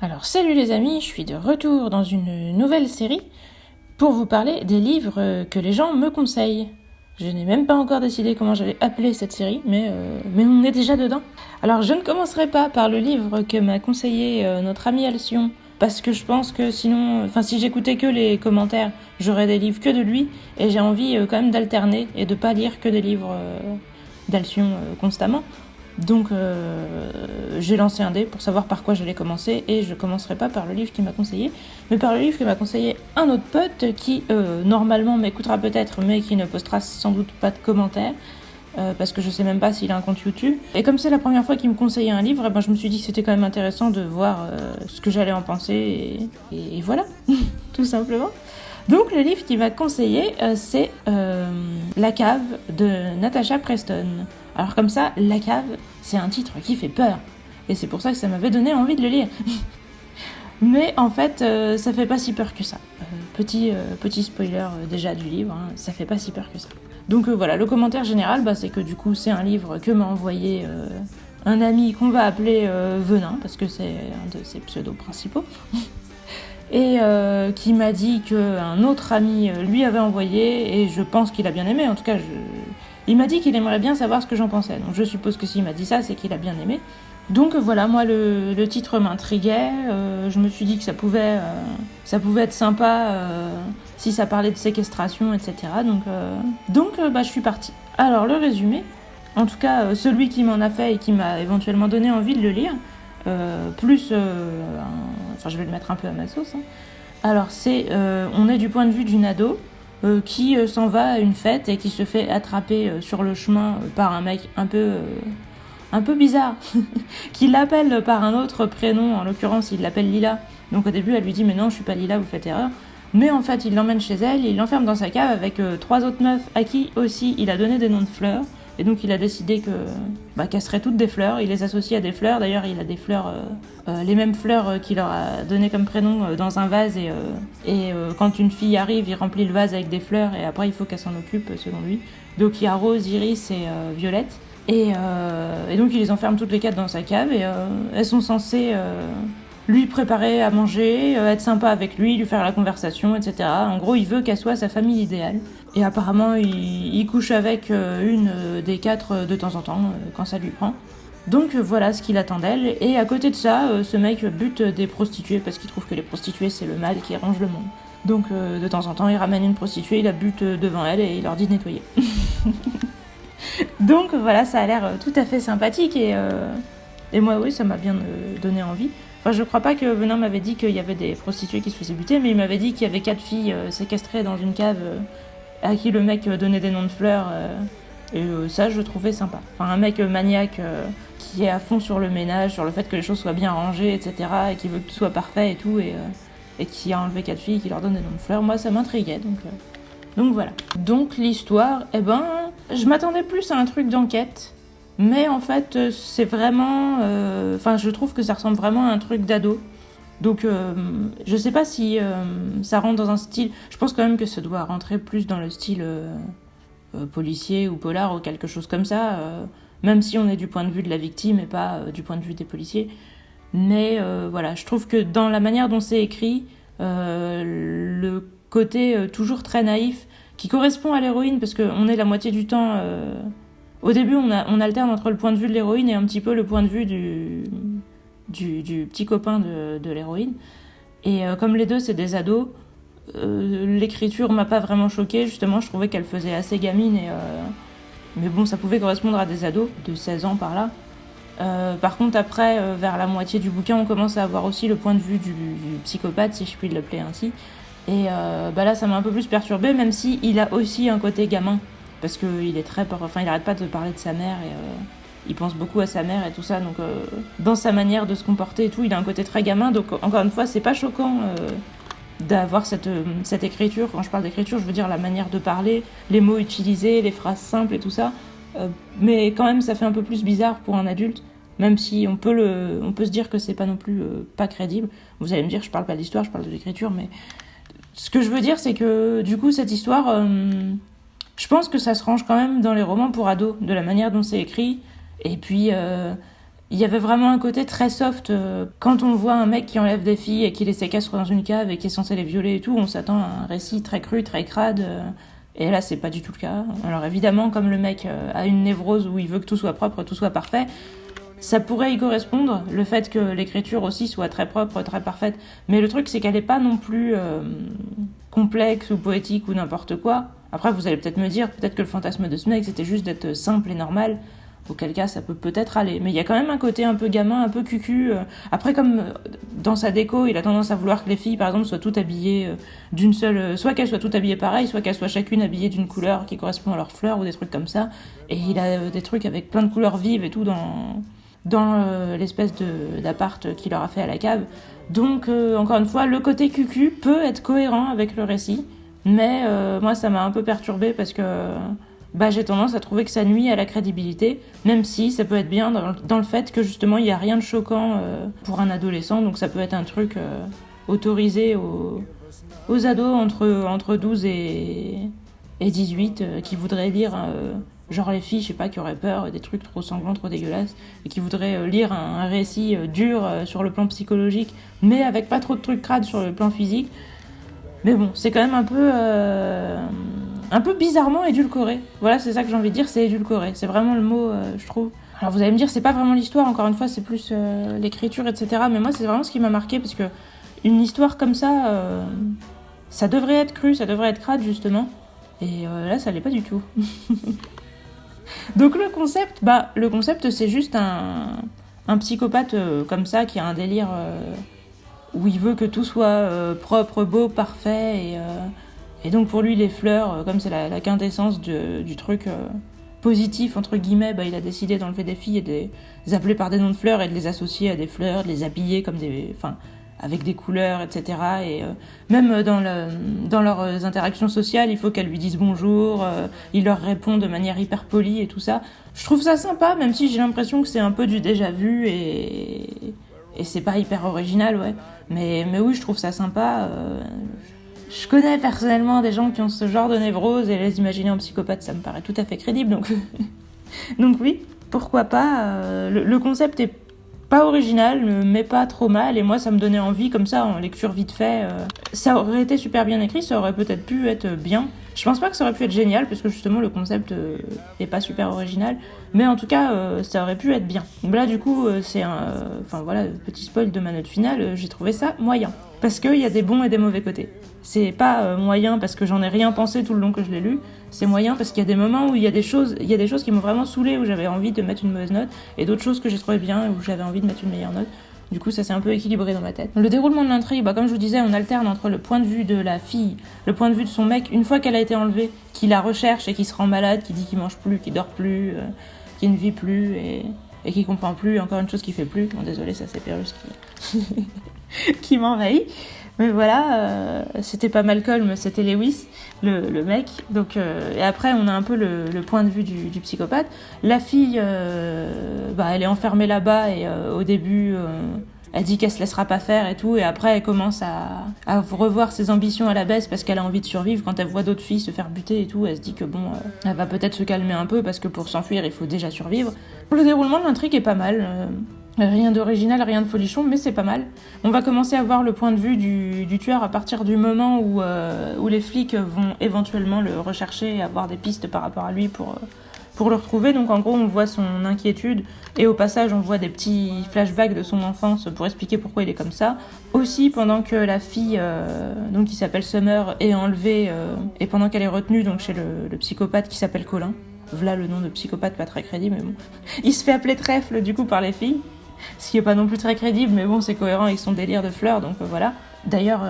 Alors salut les amis, je suis de retour dans une nouvelle série pour vous parler des livres que les gens me conseillent. Je n'ai même pas encore décidé comment j'allais appeler cette série, mais on est déjà dedans. Alors je ne commencerai pas par le livre que m'a conseillé notre ami Alcyon, parce que je pense que sinon, si j'écoutais que les commentaires, j'aurais des livres que de lui, et j'ai envie quand même d'alterner et de pas lire que des livres d'Alcyon constamment. Donc j'ai lancé un dé pour savoir par quoi j'allais commencer et je commencerai pas par le livre qu'il m'a conseillé, mais par le livre que m'a conseillé un autre pote qui normalement m'écoutera peut-être mais qui ne postera sans doute pas de commentaires parce que je sais même pas s'il a un compte YouTube. Et comme c'est la première fois qu'il me conseillait un livre, je me suis dit que c'était quand même intéressant de voir ce que j'allais en penser et voilà, tout simplement. Donc le livre qu'il m'a conseillé c'est La cave de Natasha Preston. Alors comme ça, La cave, c'est un titre qui fait peur. Et c'est pour ça que ça m'avait donné envie de le lire. Mais en fait, ça fait pas si peur que ça. Petit spoiler déjà du livre, hein, ça fait pas si peur que ça. Donc voilà, le commentaire général, c'est que du coup, c'est un livre que m'a envoyé un ami qu'on va appeler Venin, parce que c'est un de ses pseudos principaux. Et qui m'a dit qu'un autre ami lui avait envoyé, et je pense qu'il a bien aimé, en tout cas il m'a dit qu'il aimerait bien savoir ce que j'en pensais, donc je suppose que s'il m'a dit ça, c'est qu'il a bien aimé. Donc voilà, moi le titre m'intriguait, je me suis dit que ça pouvait être sympa si ça parlait de séquestration, etc. Donc je suis partie. Alors le résumé, en tout cas celui qui m'en a fait et qui m'a éventuellement donné envie de le lire, je vais le mettre un peu à ma sauce. Hein. Alors on est du point de vue d'une ado qui s'en va à une fête et qui se fait attraper sur le chemin par un mec un peu bizarre, qui l'appelle par un autre prénom, en l'occurrence il l'appelle Lila. Donc au début elle lui dit mais non je suis pas Lila, vous faites erreur. Mais en fait il l'emmène chez elle, il l'enferme dans sa cave avec 3 autres meufs à qui aussi il a donné des noms de fleurs. Et donc il a décidé qu'elles seraient toutes des fleurs, il les associe à des fleurs, d'ailleurs il a des fleurs, les mêmes fleurs qu'il leur a donné comme prénom dans un vase et quand une fille arrive il remplit le vase avec des fleurs et après il faut qu'elle s'en occupe selon lui. Donc il y a Rose, Iris et Violette et donc il les enferme toutes les 4 dans sa cave et elles sont censées lui préparer à manger, être sympa avec lui, lui faire la conversation, etc. En gros, il veut qu'elle soit sa famille idéale. Et apparemment, il couche avec une des 4 de temps en temps, quand ça lui prend. Donc voilà ce qu'il attend d'elle. Et à côté de ça, ce mec bute des prostituées, parce qu'il trouve que les prostituées, c'est le mal qui arrange le monde. Donc de temps en temps, il ramène une prostituée, il la bute devant elle et il leur dit de nettoyer. Donc voilà, ça a l'air tout à fait sympathique. Et moi, oui, ça m'a bien donné envie. Enfin, je crois pas que Venin m'avait dit qu'il y avait des prostituées qui se faisaient buter, mais il m'avait dit qu'il y avait 4 filles séquestrées dans une cave à qui le mec donnait des noms de fleurs. Et ça, je trouvais sympa. Enfin, un mec maniaque qui est à fond sur le ménage, sur le fait que les choses soient bien rangées, etc. Et qui veut que tout soit parfait et tout. Et qui a enlevé 4 filles qui leur donnent des noms de fleurs. Moi, ça m'intriguait. Donc voilà. Donc l'histoire, je m'attendais plus à un truc d'enquête. Mais en fait, c'est vraiment... je trouve que ça ressemble vraiment à un truc d'ado. Donc, je sais pas si ça rentre dans un style... Je pense quand même que ça doit rentrer plus dans le style policier ou polar ou quelque chose comme ça. Même si on est du point de vue de la victime et pas du point de vue des policiers. Mais voilà, je trouve que dans la manière dont c'est écrit, le côté toujours très naïf, qui correspond à l'héroïne, parce qu'on est la moitié du temps... Au début, on alterne entre le point de vue de l'héroïne et un petit peu le point de vue du petit copain de l'héroïne. Et comme les deux, c'est des ados, l'écriture m'a pas vraiment choquée. Justement, je trouvais qu'elle faisait assez gamine. Mais bon, ça pouvait correspondre à des ados de 16 ans par là. Par contre, après, vers la moitié du bouquin, on commence à avoir aussi le point de vue du psychopathe, si je puis l'appeler ainsi. Et là, ça m'a un peu plus perturbée, même si il a aussi un côté gamin. Parce qu'il est il arrête pas de parler de sa mère et il pense beaucoup à sa mère et tout ça. Donc, dans sa manière de se comporter et tout, il a un côté très gamin. Donc, encore une fois, c'est pas choquant d'avoir cette écriture. Quand je parle d'écriture, je veux dire la manière de parler, les mots utilisés, les phrases simples et tout ça. Mais quand même, ça fait un peu plus bizarre pour un adulte. Même si on peut se dire que c'est pas non plus pas crédible. Vous allez me dire, je parle pas d'histoire, je parle de l'écriture. Mais ce que je veux dire, c'est que du coup, cette histoire... je pense que ça se range quand même dans les romans pour ados, de la manière dont c'est écrit. Et puis, il Il y avait vraiment un côté très soft. Quand on voit un mec qui enlève des filles et qui les séquestre dans une cave et qui est censé les violer et tout, on s'attend à un récit très cru, très crade. Et là, c'est pas du tout le cas. Alors évidemment, comme le mec a une névrose où il veut que tout soit propre, tout soit parfait, ça pourrait y correspondre, le fait que l'écriture aussi soit très propre, très parfaite. Mais le truc, c'est qu'elle est pas non plus complexe ou poétique ou n'importe quoi. Après, vous allez peut-être me dire, peut-être que le fantasme de ce mec, c'était juste d'être simple et normal. Auquel cas, ça peut peut-être aller. Mais il y a quand même un côté un peu gamin, un peu cucu. Après, comme dans sa déco, il a tendance à vouloir que les filles, par exemple, soient toutes habillées d'une seule... soit qu'elles soient toutes habillées pareil, soit qu'elles soient chacune habillées d'une couleur qui correspond à leur fleur ou des trucs comme ça. Et il a des trucs avec plein de couleurs vives et tout dans l'espèce d'appart qu'il leur a fait à la cave. Donc, encore une fois, le côté cucu peut être cohérent avec le récit. Mais moi, ça m'a un peu perturbée parce que... j'ai tendance à trouver que ça nuit à la crédibilité, même si ça peut être bien dans le fait que justement il n'y a rien de choquant pour un adolescent, donc ça peut être un truc autorisé aux ados entre 12 et 18 qui voudraient lire, genre les filles, je sais pas, qui auraient peur des trucs trop sanglants, trop dégueulasses, et qui voudraient lire un récit dur sur le plan psychologique, mais avec pas trop de trucs crades sur le plan physique. Mais bon, c'est quand même un peu bizarrement édulcoré. Voilà, c'est ça que j'ai envie de dire, c'est édulcoré. C'est vraiment le mot, je trouve. Alors vous allez me dire, c'est pas vraiment l'histoire, encore une fois, c'est plus l'écriture, etc. Mais moi, c'est vraiment ce qui m'a marqué, parce que une histoire comme ça, ça devrait être cru, ça devrait être crade, justement. Et là, ça l'est pas du tout. Donc le concept, c'est juste un psychopathe comme ça, qui a un délire où il veut que tout soit propre, beau, parfait, et donc pour lui, les fleurs, comme c'est la quintessence du truc positif, entre guillemets, il a décidé d'enlever des filles et de les appeler par des noms de fleurs et de les associer à des fleurs, de les habiller comme avec des couleurs, etc. Et même dans leurs interactions sociales, il faut qu'elles lui disent bonjour, il leur répond de manière hyper polie et tout ça. Je trouve ça sympa, même si j'ai l'impression que c'est un peu du déjà vu et c'est pas hyper original, ouais. Mais oui, je trouve ça sympa. Je connais personnellement des gens qui ont ce genre de névrose et les imaginer en psychopathe, ça me paraît tout à fait crédible. Donc oui, pourquoi pas. Le concept est pas original, mais pas trop mal. Et moi, ça me donnait envie, comme ça, en lecture vite fait. Ça aurait été super bien écrit, ça aurait peut-être pu être bien. Je pense pas que ça aurait pu être génial, parce que justement, le concept est pas super original. Mais en tout cas, ça aurait pu être bien. Là, du coup, c'est petit spoil de ma note finale, j'ai trouvé ça moyen. Parce qu'il y a des bons et des mauvais côtés. C'est pas moyen parce que j'en ai rien pensé tout le long que je l'ai lu, c'est moyen parce qu'il y a des moments où il y a des choses qui m'ont vraiment saoulée, où j'avais envie de mettre une mauvaise note, et d'autres choses que j'ai trouvé bien, où j'avais envie de mettre une meilleure note. Du coup, ça s'est un peu équilibré dans ma tête. Le déroulement de l'intrigue, comme je vous disais, on alterne entre le point de vue de la fille, le point de vue de son mec, une fois qu'elle a été enlevée, qui la recherche et qui se rend malade, qui dit qu'il mange plus, qu'il dort plus, qu'il ne vit plus, et qui comprend plus, encore une chose qu'il fait plus. Bon, désolé, ça c'est Pérus qui m'envahit. Mais voilà, c'était pas Malcolm, c'était Lewis, le mec. Donc, et après, on a un peu le point de vue du psychopathe. La fille, elle est enfermée là-bas et au début, elle dit qu'elle se laissera pas faire et tout. Et après, elle commence à revoir ses ambitions à la baisse parce qu'elle a envie de survivre. Quand elle voit d'autres filles se faire buter et tout, elle se dit que elle va peut-être se calmer un peu parce que pour s'enfuir, il faut déjà survivre. Le déroulement de l'intrigue est pas mal. Rien d'original, rien de folichon, mais c'est pas mal. On va commencer à voir le point de vue du tueur à partir du moment où les flics vont éventuellement le rechercher et avoir des pistes par rapport à lui pour le retrouver. Donc en gros, on voit son inquiétude et au passage, on voit des petits flashbacks de son enfance pour expliquer pourquoi il est comme ça. Aussi, pendant que la fille, donc qui s'appelle Summer, est enlevée et pendant qu'elle est retenue donc chez le psychopathe qui s'appelle Colin. Voilà le nom de psychopathe, pas très crédible, mais bon. Il se fait appeler Trèfle du coup par les filles. Ce qui est pas non plus très crédible, mais bon, c'est cohérent avec son délire de fleurs, donc voilà. D'ailleurs,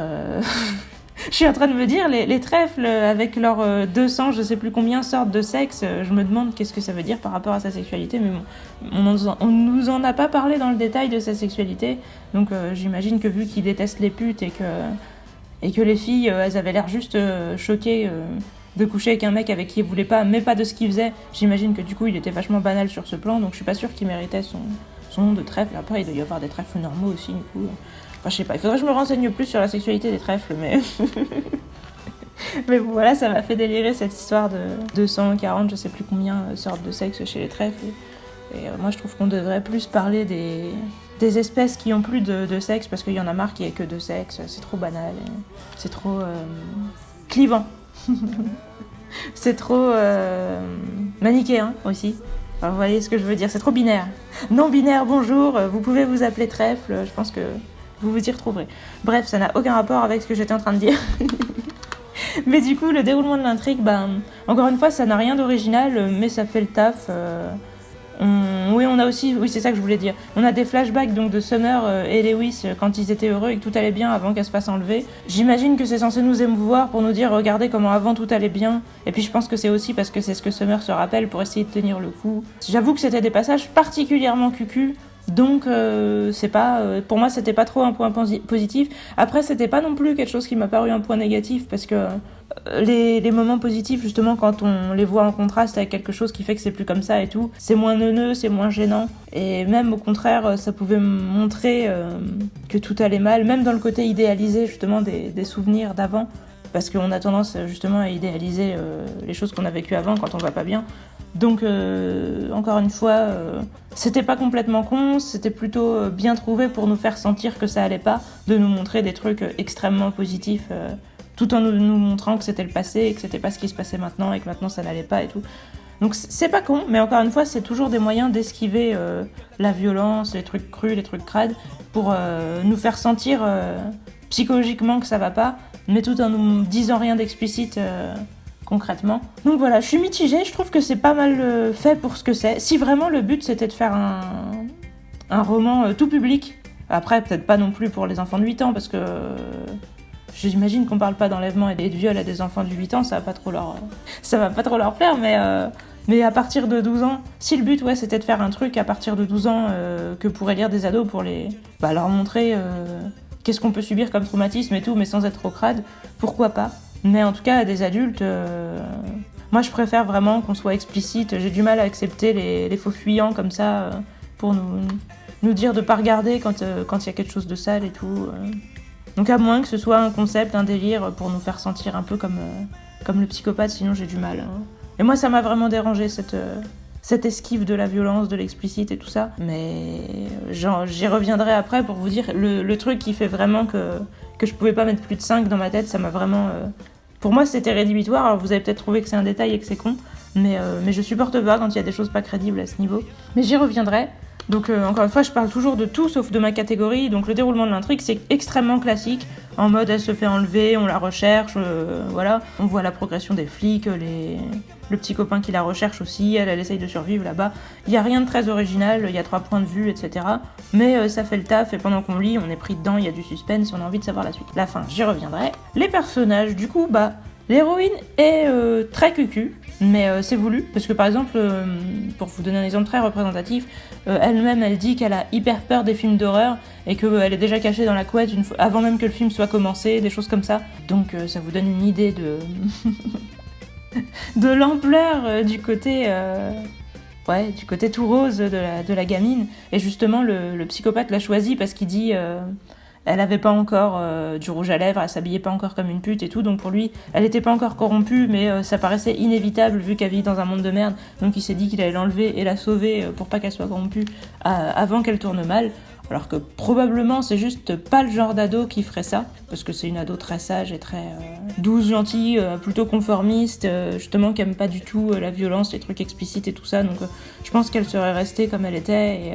je suis en train de me dire, les trèfles, avec leurs 200, je sais plus combien, sortes de sexe, je me demande qu'est-ce que ça veut dire par rapport à sa sexualité, mais bon, on nous en a pas parlé dans le détail de sa sexualité, donc j'imagine que vu qu'il déteste les putes et que les filles, elles avaient l'air juste choquées de coucher avec un mec avec qui il voulait pas, mais pas de ce qu'il faisait, j'imagine que du coup il était vachement banal sur ce plan, donc je suis pas sûre qu'il méritait son nom de trèfle. Après, il doit y avoir des trèfles normaux aussi, du coup. Enfin, je sais pas, il faudrait que je me renseigne plus sur la sexualité des trèfles, mais... mais bon, voilà, ça m'a fait délirer cette histoire de 240, je sais plus combien, sortes de sexe chez les trèfles. Et moi je trouve qu'on devrait plus parler des espèces qui ont plus de sexe, parce qu'il y en a marre qu'il n'y ait que deux sexes, c'est trop banal, c'est trop clivant. C'est trop manichéen aussi. Enfin, vous voyez ce que je veux dire, c'est trop binaire. Non binaire, bonjour, vous pouvez vous appeler trèfle, je pense que vous vous y retrouverez. Bref, ça n'a aucun rapport avec ce que j'étais en train de dire. Mais du coup, le déroulement de l'intrigue, encore une fois, ça n'a rien d'original, mais ça fait le taf. Oui, on a aussi, oui, c'est ça que je voulais dire. On a des flashbacks donc de Summer et Lewis quand ils étaient heureux et que tout allait bien avant qu'elle se fasse enlever. J'imagine que c'est censé nous émouvoir pour nous dire regardez comment avant tout allait bien. Et puis je pense que c'est aussi parce que c'est ce que Summer se rappelle pour essayer de tenir le coup. J'avoue que c'était des passages particulièrement cucu. Donc c'est pas, pour moi c'était pas trop un point positif. Après c'était pas non plus quelque chose qui m'a paru un point négatif, parce que les moments positifs justement quand on les voit en contraste avec quelque chose qui fait que c'est plus comme ça et tout, c'est moins neuneux, c'est moins gênant, et même au contraire ça pouvait montrer que tout allait mal, même dans le côté idéalisé justement des souvenirs d'avant, parce qu'on a tendance justement à idéaliser les choses qu'on a vécues avant quand on va pas bien. Donc, encore une fois, c'était pas complètement con, c'était plutôt bien trouvé pour nous faire sentir que ça allait pas, de nous montrer des trucs extrêmement positifs, tout en nous montrant que c'était le passé et que c'était pas ce qui se passait maintenant et que maintenant ça n'allait pas et tout. Donc c'est pas con, mais encore une fois, c'est toujours des moyens d'esquiver la violence, les trucs crus, les trucs crades, pour nous faire sentir psychologiquement que ça va pas, mais tout en nous disant rien d'explicite concrètement. Donc voilà, je suis mitigée, je trouve que c'est pas mal fait pour ce que c'est. Si vraiment le but c'était de faire un roman tout public, après peut-être pas non plus pour les enfants de 8 ans, parce que j'imagine qu'on parle pas d'enlèvement et de viol à des enfants de 8 ans, ça va pas trop leur plaire, mais à partir de 12 ans, si le but c'était de faire un truc à partir de 12 ans que pourraient lire des ados pour leur montrer qu'est-ce qu'on peut subir comme traumatisme et tout, mais sans être trop crade, pourquoi pas. Mais en tout cas, à des adultes, moi je préfère vraiment qu'on soit explicite. J'ai du mal à accepter les faux fuyants comme ça pour nous dire de pas regarder quand il y a quelque chose de sale et tout. Donc à moins que ce soit un concept, un délire pour nous faire sentir un peu comme le psychopathe, sinon j'ai du mal. Et moi ça m'a vraiment dérangé cette esquive de la violence, de l'explicite et tout ça. Mais j'y reviendrai après pour vous dire le truc qui fait vraiment que je pouvais pas mettre plus de 5 dans ma tête, ça m'a vraiment... Pour moi, c'était rédhibitoire. Alors vous avez peut-être trouvé que c'est un détail et que c'est con, mais je supporte pas quand il y a des choses pas crédibles à ce niveau. Mais j'y reviendrai. Donc encore une fois, je parle toujours de tout sauf de ma catégorie. Donc le déroulement de l'intrigue, c'est extrêmement classique. En mode, elle se fait enlever, on la recherche, voilà. On voit la progression des flics, le petit copain qui la recherche aussi, elle essaye de survivre là-bas. Il y a rien de très original, il y a 3 points de vue, etc. Mais ça fait le taf, et pendant qu'on lit, on est pris dedans, il y a du suspense, on a envie de savoir la suite. La fin, j'y reviendrai. Les personnages, du coup, l'héroïne est très cucu, mais c'est voulu, parce que par exemple, pour vous donner un exemple très représentatif, elle-même, elle dit qu'elle a hyper peur des films d'horreur, et qu'elle est déjà cachée dans la couette avant même que le film soit commencé, des choses comme ça. Donc ça vous donne une idée de l'ampleur du côté tout rose de la gamine. Et justement, le psychopathe l'a choisie parce qu'il dit... elle avait pas encore du rouge à lèvres, elle s'habillait pas encore comme une pute et tout, donc pour lui, elle était pas encore corrompue, mais ça paraissait inévitable vu qu'elle vit dans un monde de merde, donc il s'est dit qu'il allait l'enlever et la sauver pour pas qu'elle soit corrompue avant qu'elle tourne mal, alors que probablement c'est juste pas le genre d'ado qui ferait ça, parce que c'est une ado très sage et très douce, gentille, plutôt conformiste, justement qui aime pas du tout la violence, les trucs explicites et tout ça, donc je pense qu'elle serait restée comme elle était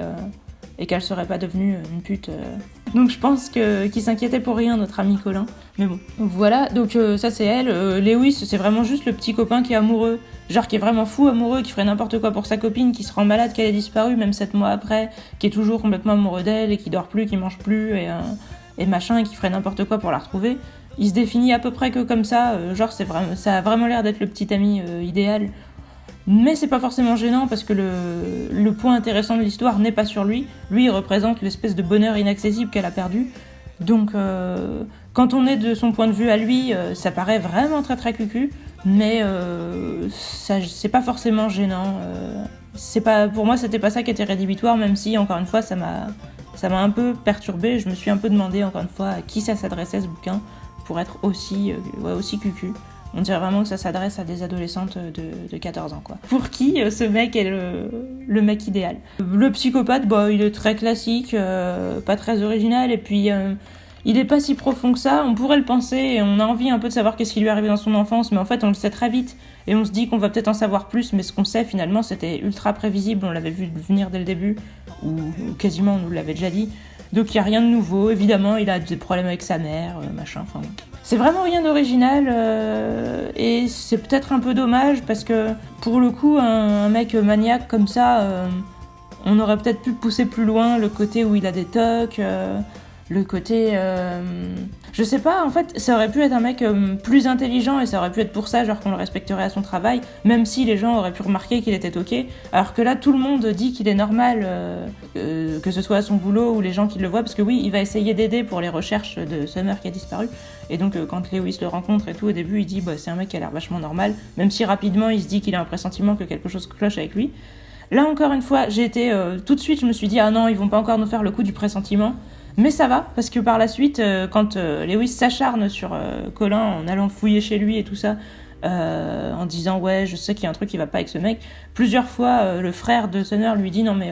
et qu'elle serait pas devenue une pute. Donc je pense qu'il s'inquiétait pour rien, notre ami Colin. Mais bon, voilà, donc ça c'est elle. Lewis, c'est vraiment juste le petit copain qui est amoureux. Genre qui est vraiment fou amoureux, qui ferait n'importe quoi pour sa copine, qui se rend malade qu'elle ait disparu, même 7 mois après, qui est toujours complètement amoureux d'elle, et qui dort plus, qui mange plus, et machin, et qui ferait n'importe quoi pour la retrouver. Il se définit à peu près que comme ça, genre ça a vraiment l'air d'être le petit ami idéal. Mais c'est pas forcément gênant parce que le point intéressant de l'histoire n'est pas sur lui. Lui, il représente l'espèce de bonheur inaccessible qu'elle a perdu. Donc, quand on est de son point de vue à lui, ça paraît vraiment très très cucu. Mais c'est pas forcément gênant. Pour moi, c'était pas ça qui était rédhibitoire, même si, encore une fois, ça m'a un peu perturbée. Je me suis un peu demandé, encore une fois, à qui ça s'adressait ce bouquin pour être aussi cucu. On dirait vraiment que ça s'adresse à des adolescentes de 14 ans, quoi. Pour qui ce mec est le mec idéal. Le psychopathe, il est très classique, pas très original, et puis il est pas si profond que ça. On pourrait le penser, et on a envie un peu de savoir qu'est-ce qui lui est arrivé dans son enfance, mais en fait on le sait très vite, et on se dit qu'on va peut-être en savoir plus, mais ce qu'on sait finalement c'était ultra prévisible, on l'avait vu venir dès le début, ou quasiment on nous l'avait déjà dit. Donc il n'y a rien de nouveau, évidemment il a des problèmes avec sa mère, machin, enfin... C'est vraiment rien d'original et c'est peut-être un peu dommage parce que pour le coup un mec maniaque comme ça, on aurait peut-être pu pousser plus loin le côté où il a des tocs, le côté... je sais pas, en fait ça aurait pu être un mec plus intelligent et ça aurait pu être pour ça genre qu'on le respecterait à son travail, même si les gens auraient pu remarquer qu'il était ok, alors que là tout le monde dit qu'il est normal que ce soit à son boulot ou les gens qui le voient, parce que oui il va essayer d'aider pour les recherches de Summer qui a disparu, et donc quand Lewis le rencontre et tout au début il dit c'est un mec qui a l'air vachement normal, même si rapidement il se dit qu'il a un pressentiment que quelque chose cloche avec lui. Là encore une fois j'ai été tout de suite je me suis dit ah non ils vont pas encore nous faire le coup du pressentiment. Mais ça va, parce que par la suite, quand Lewis s'acharne sur Colin en allant fouiller chez lui et tout ça, en disant ouais, je sais qu'il y a un truc qui va pas avec ce mec, plusieurs fois le frère de Summer lui dit non mais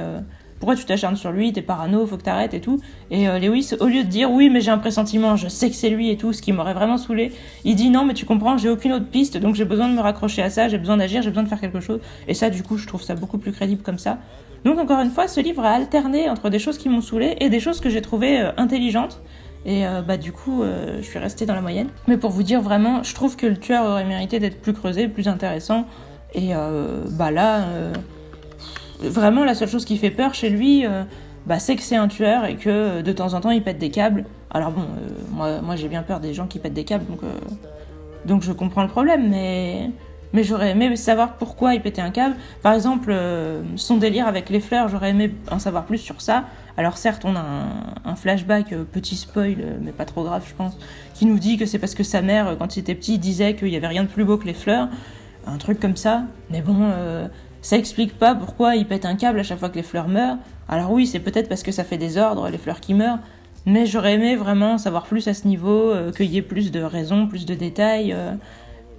pourquoi tu t'acharnes sur lui, t'es parano, faut que t'arrêtes et tout. Et Lewis, au lieu de dire oui mais j'ai un pressentiment, je sais que c'est lui et tout, ce qui m'aurait vraiment saoulé, il dit non mais tu comprends, j'ai aucune autre piste, donc j'ai besoin de me raccrocher à ça, j'ai besoin d'agir, j'ai besoin de faire quelque chose. Et ça du coup je trouve ça beaucoup plus crédible comme ça. Donc encore une fois, ce livre a alterné entre des choses qui m'ont saoulée et des choses que j'ai trouvées intelligentes. Et du coup, je suis restée dans la moyenne. Mais pour vous dire vraiment, je trouve que le tueur aurait mérité d'être plus creusé, plus intéressant. Et vraiment la seule chose qui fait peur chez lui, c'est que c'est un tueur et que de temps en temps il pète des câbles. Alors bon, moi j'ai bien peur des gens qui pètent des câbles, donc je comprends le problème, mais j'aurais aimé savoir pourquoi il pétait un câble. Par exemple, son délire avec les fleurs, j'aurais aimé en savoir plus sur ça. Alors certes, on a un flashback, petit spoil, mais pas trop grave je pense, qui nous dit que c'est parce que sa mère, quand il était petit, disait qu'il y avait rien de plus beau que les fleurs. Un truc comme ça. Mais bon, ça explique pas pourquoi il pète un câble à chaque fois que les fleurs meurent. Alors oui, c'est peut-être parce que ça fait des ordres, les fleurs qui meurent. Mais j'aurais aimé vraiment savoir plus à ce niveau, qu'il y ait plus de raisons, plus de détails...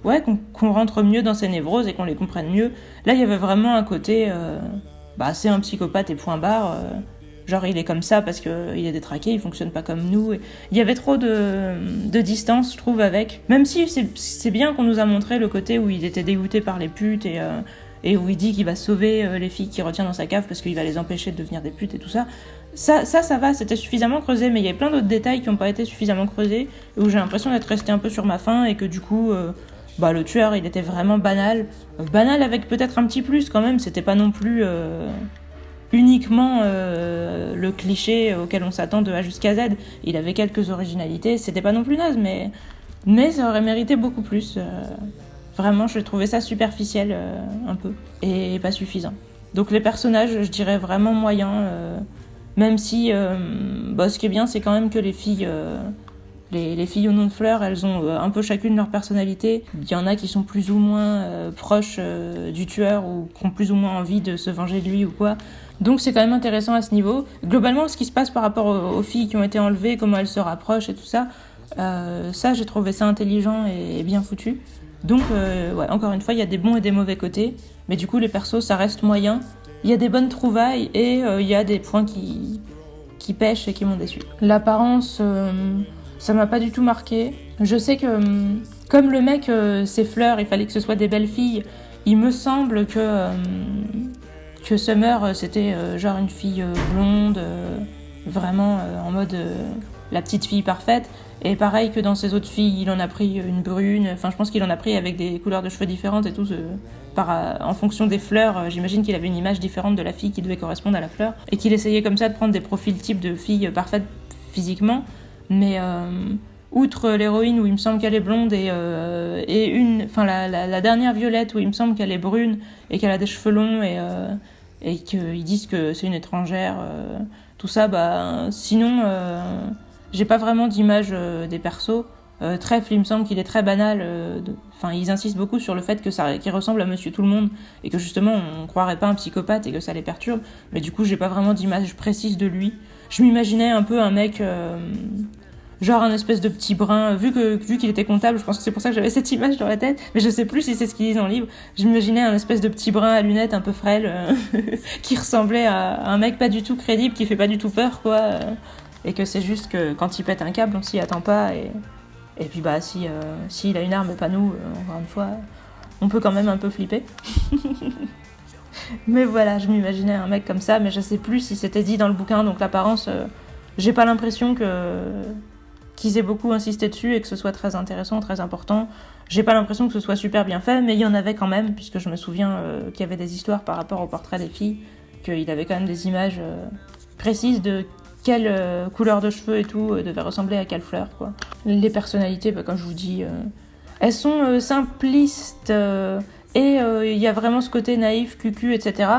qu'on rentre mieux dans ses névroses et qu'on les comprenne mieux. Là, il y avait vraiment un côté... c'est un psychopathe et point barre. Genre, il est comme ça parce qu'il est détraqué, il fonctionne pas comme nous. Et il y avait trop de distance, je trouve, avec. Même si c'est bien qu'on nous a montré le côté où il était dégoûté par les putes et où il dit qu'il va sauver les filles qu'il retient dans sa cave parce qu'il va les empêcher de devenir des putes et tout ça. Ça va, c'était suffisamment creusé, mais il y a plein d'autres détails qui n'ont pas été suffisamment creusés, où j'ai l'impression d'être restée un peu sur ma faim et que du coup... le tueur, il était vraiment banal. Banal avec peut-être un petit plus quand même, c'était pas non plus uniquement le cliché auquel on s'attend de A jusqu'à Z. Il avait quelques originalités, c'était pas non plus naze, mais ça aurait mérité beaucoup plus. Vraiment, je trouvais ça superficiel un peu, et pas suffisant. Donc les personnages, je dirais vraiment moyens, même si ce qui est bien, c'est quand même que les filles... Les filles au nom de fleurs, elles ont un peu chacune leur personnalité. Il y en a qui sont plus ou moins proches du tueur ou qui ont plus ou moins envie de se venger de lui ou quoi. Donc c'est quand même intéressant à ce niveau. Globalement, ce qui se passe par rapport aux filles qui ont été enlevées, comment elles se rapprochent et tout ça, ça j'ai trouvé ça intelligent et bien foutu. Donc encore une fois, il y a des bons et des mauvais côtés. Mais du coup, les persos, ça reste moyen. Il y a des bonnes trouvailles et il y a des points qui pêchent et qui m'ont déçu. L'apparence... ça m'a pas du tout marqué. Je sais que, comme le mec, ses fleurs, il fallait que ce soit des belles filles, il me semble que Summer, c'était genre une fille blonde, vraiment en mode la petite fille parfaite. Et pareil que dans ses autres filles, il en a pris une brune. Enfin, je pense qu'il en a pris avec des couleurs de cheveux différentes et tout. En fonction des fleurs, j'imagine qu'il avait une image différente de la fille qui devait correspondre à la fleur. Et qu'il essayait comme ça de prendre des profils types de filles parfaites physiquement. Mais outre l'héroïne où il me semble qu'elle est blonde et la dernière Violette où il me semble qu'elle est brune et qu'elle a des cheveux longs et qu'ils disent que c'est une étrangère, tout ça, sinon j'ai pas vraiment d'image des persos. Trèfle, il me semble qu'il est très banal. Ils insistent beaucoup sur le fait qu'il ressemble à Monsieur Tout-le-Monde et que justement on croirait pas un psychopathe et que ça les perturbe. Mais du coup j'ai pas vraiment d'image précise de lui. Je m'imaginais un peu un mec genre un espèce de petit brun, vu qu'il était comptable, je pense que c'est pour ça que j'avais cette image dans la tête, mais je sais plus si c'est ce qu'ils disent dans le livre, je m'imaginais un espèce de petit brun à lunettes un peu frêle, qui ressemblait à un mec pas du tout crédible, qui fait pas du tout peur, quoi, et que c'est juste que quand il pète un câble, on s'y attend pas, et puis bah s'il a une arme et pas nous, encore une fois, on peut quand même un peu flipper. Mais voilà, je m'imaginais un mec comme ça, mais je sais plus si c'était dit dans le bouquin, donc l'apparence, j'ai pas l'impression qu'ils aient beaucoup insisté dessus et que ce soit très intéressant, très important. J'ai pas l'impression que ce soit super bien fait, mais il y en avait quand même, puisque je me souviens qu'il y avait des histoires par rapport au portrait des filles, qu'il avait quand même des images précises de quelle couleur de cheveux et tout devait ressembler à quelle fleur, quoi. Les personnalités, bah, comme je vous dis, elles sont simplistes et il y a vraiment ce côté naïf, cucu, etc.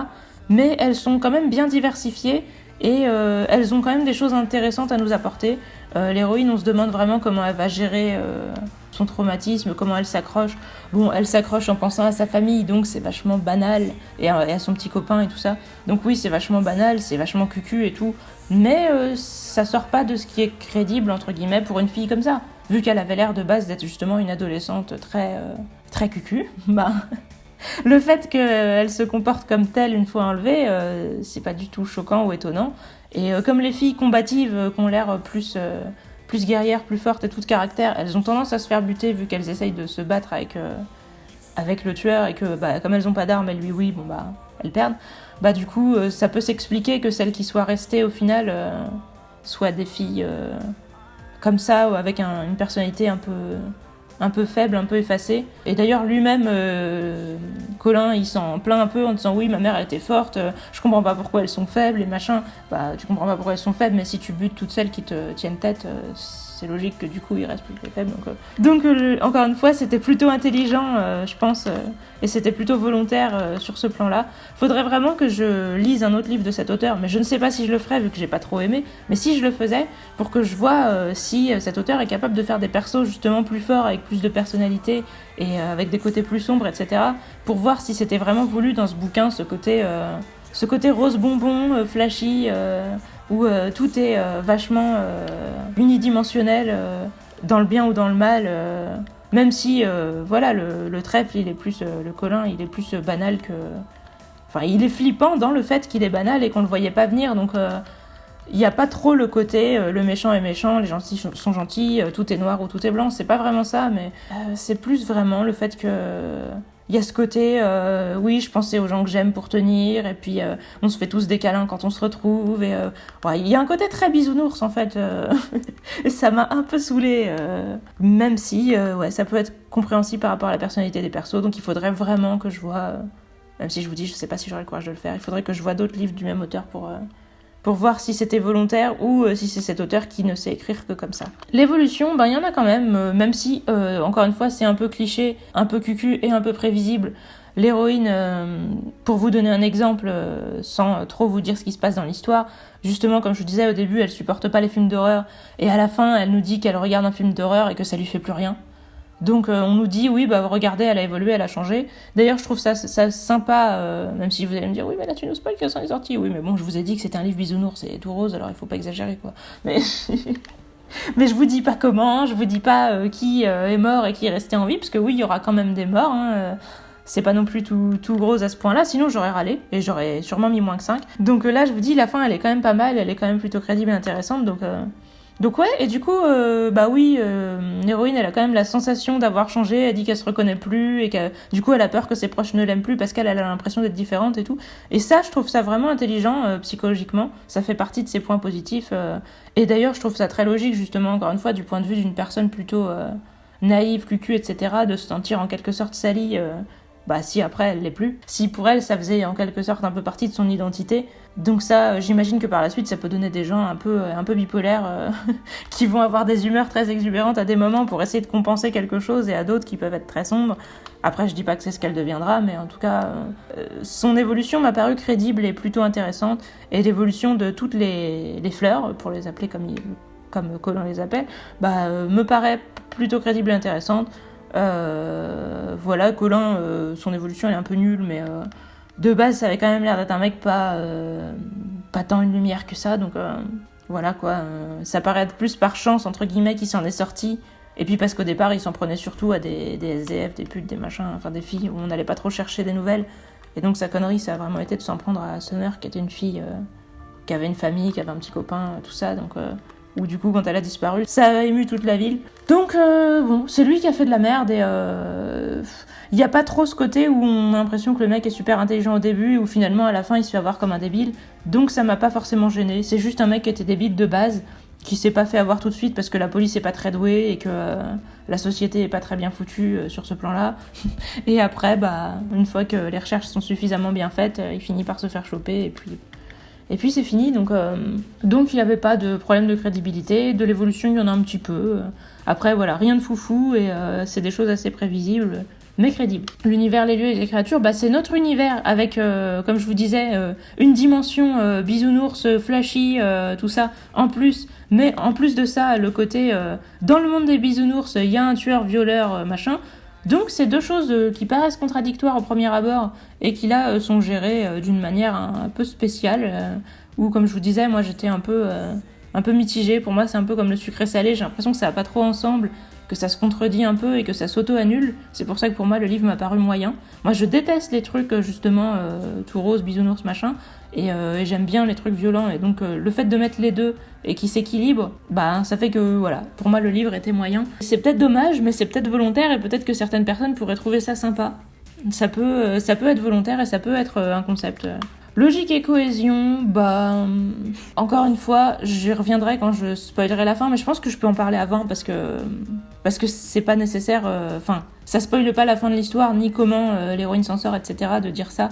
Mais elles sont quand même bien diversifiées et elles ont quand même des choses intéressantes à nous apporter. L'héroïne, on se demande vraiment comment elle va gérer son traumatisme, comment elle s'accroche. Bon, elle s'accroche en pensant à sa famille, donc c'est vachement banal, et à son petit copain et tout ça. Donc oui, c'est vachement banal, c'est vachement cucu et tout, mais ça sort pas de ce qui est crédible, entre guillemets, pour une fille comme ça. Vu qu'elle avait l'air de base d'être justement une adolescente très cucu, bah... Le fait qu'elle se comporte comme telle une fois enlevée, c'est pas du tout choquant ou étonnant. Et comme les filles combatives qui ont l'air plus guerrières, plus fortes et tout de caractère, elles ont tendance à se faire buter vu qu'elles essayent de se battre avec le tueur et que bah, comme elles ont pas d'armes, elles lui oui, bon bah elles perdent. Bah du coup, ça peut s'expliquer que celles qui soient restées au final soient des filles comme ça ou avec une personnalité un peu faible, un peu effacé. Et d'ailleurs, lui-même, Colin, il s'en plaint un peu en disant « Oui, ma mère, elle était forte, je comprends pas pourquoi elles sont faibles, et machin. » Bah, tu comprends pas pourquoi elles sont faibles, mais si tu butes toutes celles qui te tiennent tête, c'est logique que du coup, il reste plus que les faibles. Donc encore une fois, c'était plutôt intelligent, je pense, et c'était plutôt volontaire sur ce plan-là. Faudrait vraiment que je lise un autre livre de cet auteur, mais je ne sais pas si je le ferais, vu que j'ai pas trop aimé, mais si je le faisais, pour que je vois si cet auteur est capable de faire des persos justement plus forts, avec plus de personnalité, et avec des côtés plus sombres, etc., pour voir si c'était vraiment voulu dans ce bouquin, ce côté rose bonbon, flashy, où tout est vachement unidimensionnel, dans le bien ou dans le mal, même si voilà, le trèfle, il est plus, le Colin, il est plus banal que... Enfin, il est flippant dans le fait qu'il est banal et qu'on le voyait pas venir, donc il n'y a pas trop le côté le méchant est méchant, les gentils sont gentils, tout est noir ou tout est blanc, c'est pas vraiment ça, mais c'est plus vraiment le fait que... Il y a ce côté, oui, je pensais aux gens que j'aime pour tenir, et puis on se fait tous des câlins quand on se retrouve, et ouais, il y a un côté très bisounours en fait, et ça m'a un peu saoulée, même si ouais, ça peut être compréhensible par rapport à la personnalité des persos, donc il faudrait vraiment que je vois, même si je vous dis, je sais pas si j'aurai le courage de le faire, il faudrait que je vois d'autres livres du même auteur pour voir si c'était volontaire ou si c'est cet auteur qui ne sait écrire que comme ça. L'évolution, ben il y en a quand même si, encore une fois, c'est un peu cliché, un peu cucu et un peu prévisible. L'héroïne, pour vous donner un exemple, sans trop vous dire ce qui se passe dans l'histoire, justement, comme je vous disais au début, elle supporte pas les films d'horreur, et à la fin, elle nous dit qu'elle regarde un film d'horreur et que ça lui fait plus rien. Donc on nous dit, oui, bah regardez, elle a évolué, elle a changé. D'ailleurs, je trouve ça sympa, même si vous allez me dire, oui, mais là tu nous spoil qu'elle s'en est sortie. Oui, mais bon, je vous ai dit que c'était un livre bisounours, c'est tout rose, alors il faut pas exagérer, quoi. Mais, mais je vous dis pas comment, je vous dis pas qui est mort et qui est resté en vie, parce que oui, il y aura quand même des morts, hein, c'est pas non plus tout gros à ce point-là, sinon j'aurais râlé, et j'aurais sûrement mis moins que 5. Donc là, je vous dis, la fin, elle est quand même pas mal, elle est quand même plutôt crédible et intéressante, donc ouais, et du coup, bah oui, l'héroïne, elle a quand même la sensation d'avoir changé, elle dit qu'elle se reconnaît plus, et que du coup, elle a peur que ses proches ne l'aiment plus parce qu'elle a l'impression d'être différente et tout. Et ça, je trouve ça vraiment intelligent psychologiquement, ça fait partie de ses points positifs. Et d'ailleurs, je trouve ça très logique, justement, encore une fois, du point de vue d'une personne plutôt naïve, cucu, etc., de se sentir en quelque sorte salie, bah si après elle l'est plus. Si pour elle, ça faisait en quelque sorte un peu partie de son identité. Donc ça, j'imagine que par la suite, ça peut donner des gens un peu bipolaires qui vont avoir des humeurs très exubérantes à des moments pour essayer de compenser quelque chose et à d'autres qui peuvent être très sombres. Après, je dis pas que c'est ce qu'elle deviendra, mais en tout cas, son évolution m'a paru crédible et plutôt intéressante. Et l'évolution de toutes les fleurs, pour les appeler comme Colin les appelle, me paraît plutôt crédible et intéressante. Voilà, Colin, son évolution elle est un peu nulle, mais de base ça avait quand même l'air d'être un mec pas tant une lumière que ça, donc Voilà quoi, ça paraît être plus par chance, entre guillemets, qu'il s'en est sorti. Et puis parce qu'au départ, il s'en prenait surtout à des SDF, des putes, des machins, enfin des filles où on n'allait pas trop chercher des nouvelles. Et donc sa connerie, ça a vraiment été de s'en prendre à Summer, qui était une fille qui avait une famille, qui avait un petit copain, tout ça. Donc, où du coup, quand elle a disparu, ça a ému toute la ville. Donc bon, c'est lui qui a fait de la merde et il n'y a pas trop ce côté où on a l'impression que le mec est super intelligent au début, où finalement à la fin il se fait avoir comme un débile. Donc ça m'a pas forcément gêné. C'est juste un mec qui était débile de base, qui s'est pas fait avoir tout de suite parce que la police est pas très douée et que la société est pas très bien foutue sur ce plan-là. Et après, une fois que les recherches sont suffisamment bien faites, il finit par se faire choper et puis c'est fini. Donc il n'y avait pas de problème de crédibilité. De l'évolution, il y en a un petit peu. Après, voilà, rien de foufou et c'est des choses assez prévisibles, mais crédibles. L'univers, les lieux et les créatures, c'est notre univers avec, comme je vous disais, une dimension bisounours, flashy, tout ça en plus. Mais en plus de ça, le côté dans le monde des bisounours, il y a un tueur, violeur, machin. Donc c'est deux choses qui paraissent contradictoires au premier abord et qui là sont gérées d'une manière un peu spéciale. Où comme je vous disais, moi j'étais un peu mitigée. Pour moi c'est un peu comme le sucré salé. J'ai l'impression que ça va pas trop ensemble, que ça se contredit un peu et que ça s'auto-annule. C'est pour ça que pour moi le livre m'a paru moyen. Moi je déteste les trucs justement tout rose, bisounours, machin. Et j'aime bien les trucs violents. Et donc le fait de mettre les deux et qui s'équilibrent, ça fait que voilà, pour moi le livre était moyen. C'est peut-être dommage, mais c'est peut-être volontaire et peut-être que certaines personnes pourraient trouver ça sympa. Ça peut être volontaire et ça peut être un concept. Logique et cohésion, encore une fois, j'y reviendrai quand je spoilerai la fin, mais je pense que je peux en parler avant parce que c'est pas nécessaire. Ça spoile pas la fin de l'histoire ni comment l'héroïne s'en sort, etc. de dire ça.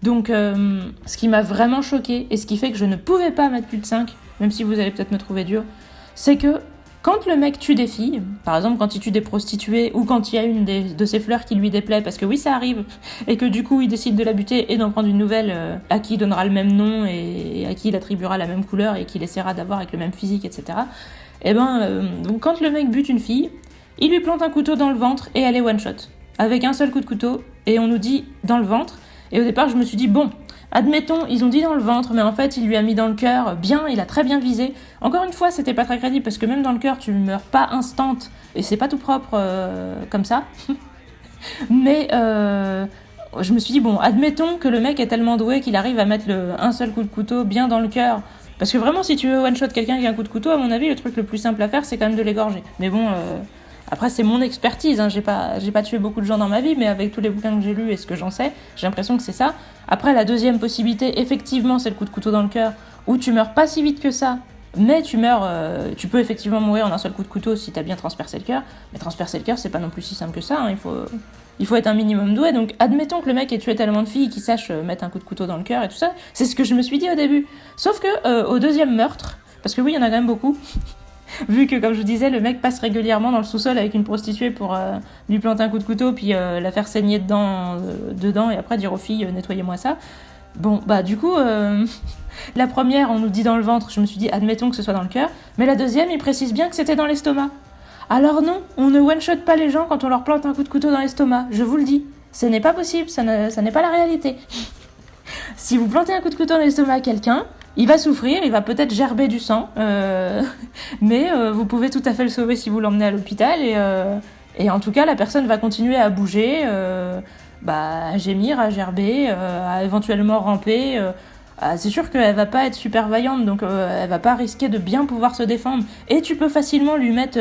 Donc, ce qui m'a vraiment choquée et ce qui fait que je ne pouvais pas mettre plus de 5, même si vous allez peut-être me trouver dur, c'est que quand le mec tue des filles, par exemple quand il tue des prostituées ou quand il y a une de ses fleurs qui lui déplaît, parce que oui ça arrive, et que du coup il décide de la buter et d'en prendre une nouvelle à qui il donnera le même nom et à qui il attribuera la même couleur et qu'il essaiera d'avoir avec le même physique, etc. Donc quand le mec bute une fille, il lui plante un couteau dans le ventre et elle est one shot, avec un seul coup de couteau, et on nous dit dans le ventre. Et au départ, je me suis dit, bon, admettons, ils ont dit dans le ventre, mais en fait, il lui a mis dans le cœur, bien, il a très bien visé. Encore une fois, c'était pas très crédible, parce que même dans le cœur, tu ne meurs pas instant, et c'est pas tout propre comme ça. Mais je me suis dit, bon, admettons que le mec est tellement doué qu'il arrive à mettre un seul coup de couteau bien dans le cœur. Parce que vraiment, si tu veux one-shot quelqu'un avec un coup de couteau, à mon avis, le truc le plus simple à faire, c'est quand même de l'égorger. Mais bon... Après, c'est mon expertise, hein. J'ai pas tué beaucoup de gens dans ma vie, mais avec tous les bouquins que j'ai lus et ce que j'en sais, j'ai l'impression que c'est ça. Après, la deuxième possibilité, effectivement, c'est le coup de couteau dans le cœur, où tu meurs pas si vite que ça, mais tu peux effectivement mourir en un seul coup de couteau si t'as bien transpercé le cœur. Mais transpercer le cœur, c'est pas non plus si simple que ça, hein. Il faut être un minimum doué, donc admettons que le mec ait tué tellement de filles qu'il sache mettre un coup de couteau dans le cœur et tout ça. C'est ce que je me suis dit au début. Sauf que au deuxième meurtre, parce que oui, il y en a quand même beaucoup... Vu que, comme je vous disais, le mec passe régulièrement dans le sous-sol avec une prostituée pour lui planter un coup de couteau, puis la faire saigner dedans, et après dire aux filles nettoyez-moi ça. Bon, du coup, la première, on nous dit dans le ventre, je me suis dit, admettons que ce soit dans le cœur, mais la deuxième, il précise bien que c'était dans l'estomac. Alors non, on ne one-shot pas les gens quand on leur plante un coup de couteau dans l'estomac, je vous le dis. Ce n'est pas possible, ça n'est pas la réalité. Si vous plantez un coup de couteau dans l'estomac à quelqu'un, il va souffrir, il va peut-être gerber du sang, mais vous pouvez tout à fait le sauver si vous l'emmenez à l'hôpital, et en tout cas, la personne va continuer à bouger, à gémir, à gerber, à éventuellement ramper. C'est sûr qu'elle va pas être super vaillante, donc elle va pas risquer de bien pouvoir se défendre, et tu peux facilement lui mettre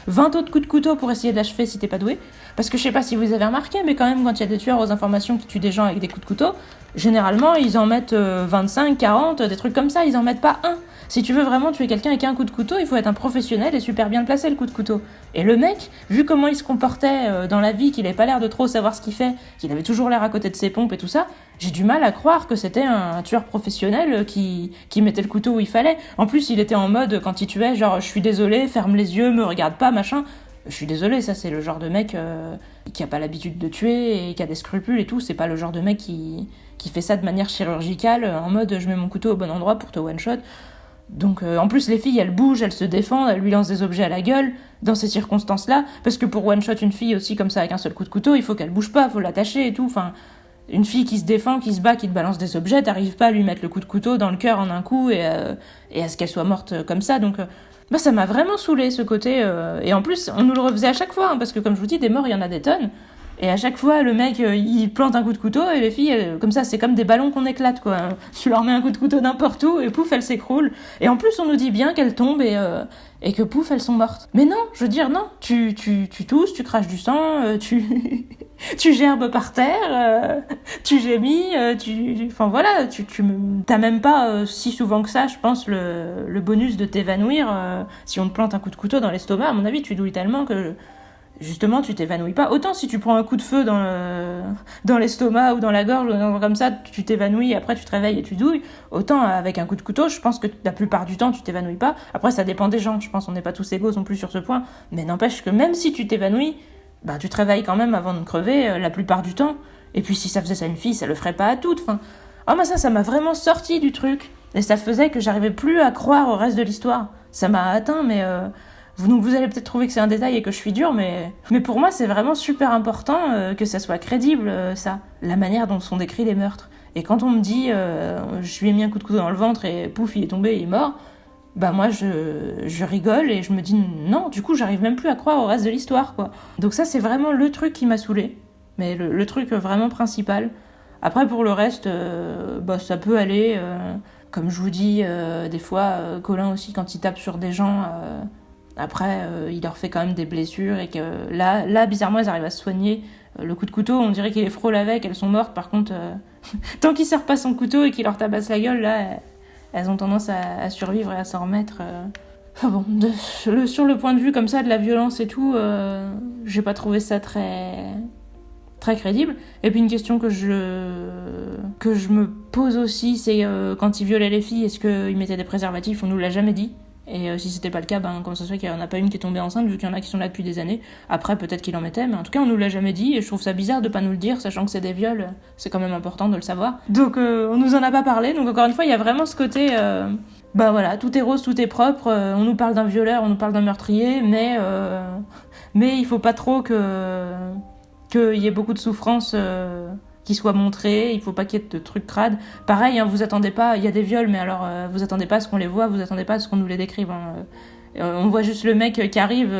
20 autres coups de couteau pour essayer de l'achever si t'es pas doué. Parce que je sais pas si vous avez remarqué, mais quand même, quand il y a des tueurs aux informations qui tuent des gens avec des coups de couteau, généralement, ils en mettent 25, 40, des trucs comme ça, ils en mettent pas un. Si tu veux vraiment tuer quelqu'un avec un coup de couteau, il faut être un professionnel et super bien placer le coup de couteau. Et le mec, vu comment il se comportait dans la vie, qu'il avait pas l'air de trop savoir ce qu'il fait, qu'il avait toujours l'air à côté de ses pompes et tout ça, j'ai du mal à croire que c'était un tueur professionnel qui mettait le couteau où il fallait. En plus, il était en mode, quand il tuait, genre, je suis désolé, ferme les yeux, me regarde pas, machin. Je suis désolée, ça c'est le genre de mec qui a pas l'habitude de tuer et qui a des scrupules et tout. C'est pas le genre de mec qui fait ça de manière chirurgicale, en mode je mets mon couteau au bon endroit pour te one-shot. Donc en plus les filles elles bougent, elles se défendent, elles lui lancent des objets à la gueule dans ces circonstances-là. Parce que pour one-shot une fille aussi comme ça avec un seul coup de couteau, il faut qu'elle bouge pas, faut l'attacher et tout. Enfin, Une fille qui se défend, qui se bat, qui te balance des objets, t'arrives pas à lui mettre le coup de couteau dans le cœur en un coup et à ce qu'elle soit morte comme ça. Donc ça m'a vraiment saoulé ce côté. Et en plus, on nous le refaisait à chaque fois, hein, parce que comme je vous dis, des morts, il y en a des tonnes. Et à chaque fois, le mec, il plante un coup de couteau et les filles, comme ça, c'est comme des ballons qu'on éclate, quoi. Tu leur mets un coup de couteau n'importe où et pouf, elles s'écroulent. Et en plus, on nous dit bien qu'elles tombent et que pouf, elles sont mortes. Mais non, je veux dire, non. Tu tousses, tu craches du sang, tu gerbes par terre, tu gémis, enfin voilà, t'as même pas si souvent que ça, je pense, le bonus de t'évanouir. Si on te plante un coup de couteau dans l'estomac, à mon avis, tu douilles tellement que justement tu t'évanouis pas. Autant si tu prends un coup de feu dans l'estomac ou dans la gorge, ou comme ça, tu t'évanouis et après tu te réveilles et tu douilles. Autant avec un coup de couteau, je pense que la plupart du temps tu t'évanouis pas. Après ça dépend des gens, je pense qu'on n'est pas tous égaux non plus sur ce point, mais n'empêche que même si tu t'évanouis, tu te réveilles quand même avant de crever la plupart du temps. Et puis si ça faisait ça à une fille, ça le ferait pas à toutes. Enfin, ça m'a vraiment sorti du truc. Et ça faisait que j'arrivais plus à croire au reste de l'histoire. Ça m'a atteint, mais donc vous allez peut-être trouver que c'est un détail et que je suis dure, mais pour moi c'est vraiment super important que ça soit crédible, ça. La manière dont sont décrits les meurtres. Et quand on me dit je lui ai mis un coup de couteau dans le ventre et pouf, il est tombé, il est mort, moi je rigole et je me dis non, du coup j'arrive même plus à croire au reste de l'histoire, quoi. Donc ça c'est vraiment le truc qui m'a saoulée, mais le truc vraiment principal. Après pour le reste, ça peut aller, comme je vous dis, des fois Colin aussi quand il tape sur des gens, après il leur fait quand même des blessures et que là bizarrement elles arrivent à se soigner. Le coup de couteau on dirait qu'il les frôle avec, elles sont mortes. Par contre tant qu'il serre pas son couteau et qu'il leur tabasse la gueule, là elles ont tendance à survivre et à s'en remettre. Enfin bon, sur le point de vue comme ça de la violence et tout, j'ai pas trouvé ça très crédible. Et puis une question que je me pose aussi, c'est quand ils violaient les filles, est-ce qu'ils mettaient des préservatifs? On nous l'a jamais dit. Et si c'était pas le cas, comment ça se fait qu'il y en a pas une qui est tombée enceinte, vu qu'il y en a qui sont là depuis des années. Après peut-être qu'ils en mettaient, mais en tout cas on nous l'a jamais dit, et je trouve ça bizarre de pas nous le dire, sachant que c'est des viols, c'est quand même important de le savoir. Donc on nous en a pas parlé. Donc encore une fois il y a vraiment ce côté voilà, tout est rose, tout est propre, on nous parle d'un violeur, on nous parle d'un meurtrier, mais il faut pas trop qu'il y ait beaucoup de souffrance qui soit montrée, il faut pas qu'il y ait de trucs crades. Pareil, vous attendez pas, il y a des viols, mais alors vous attendez pas à ce qu'on les voit, vous attendez pas à ce qu'on nous les décrive. On voit juste le mec qui arrive,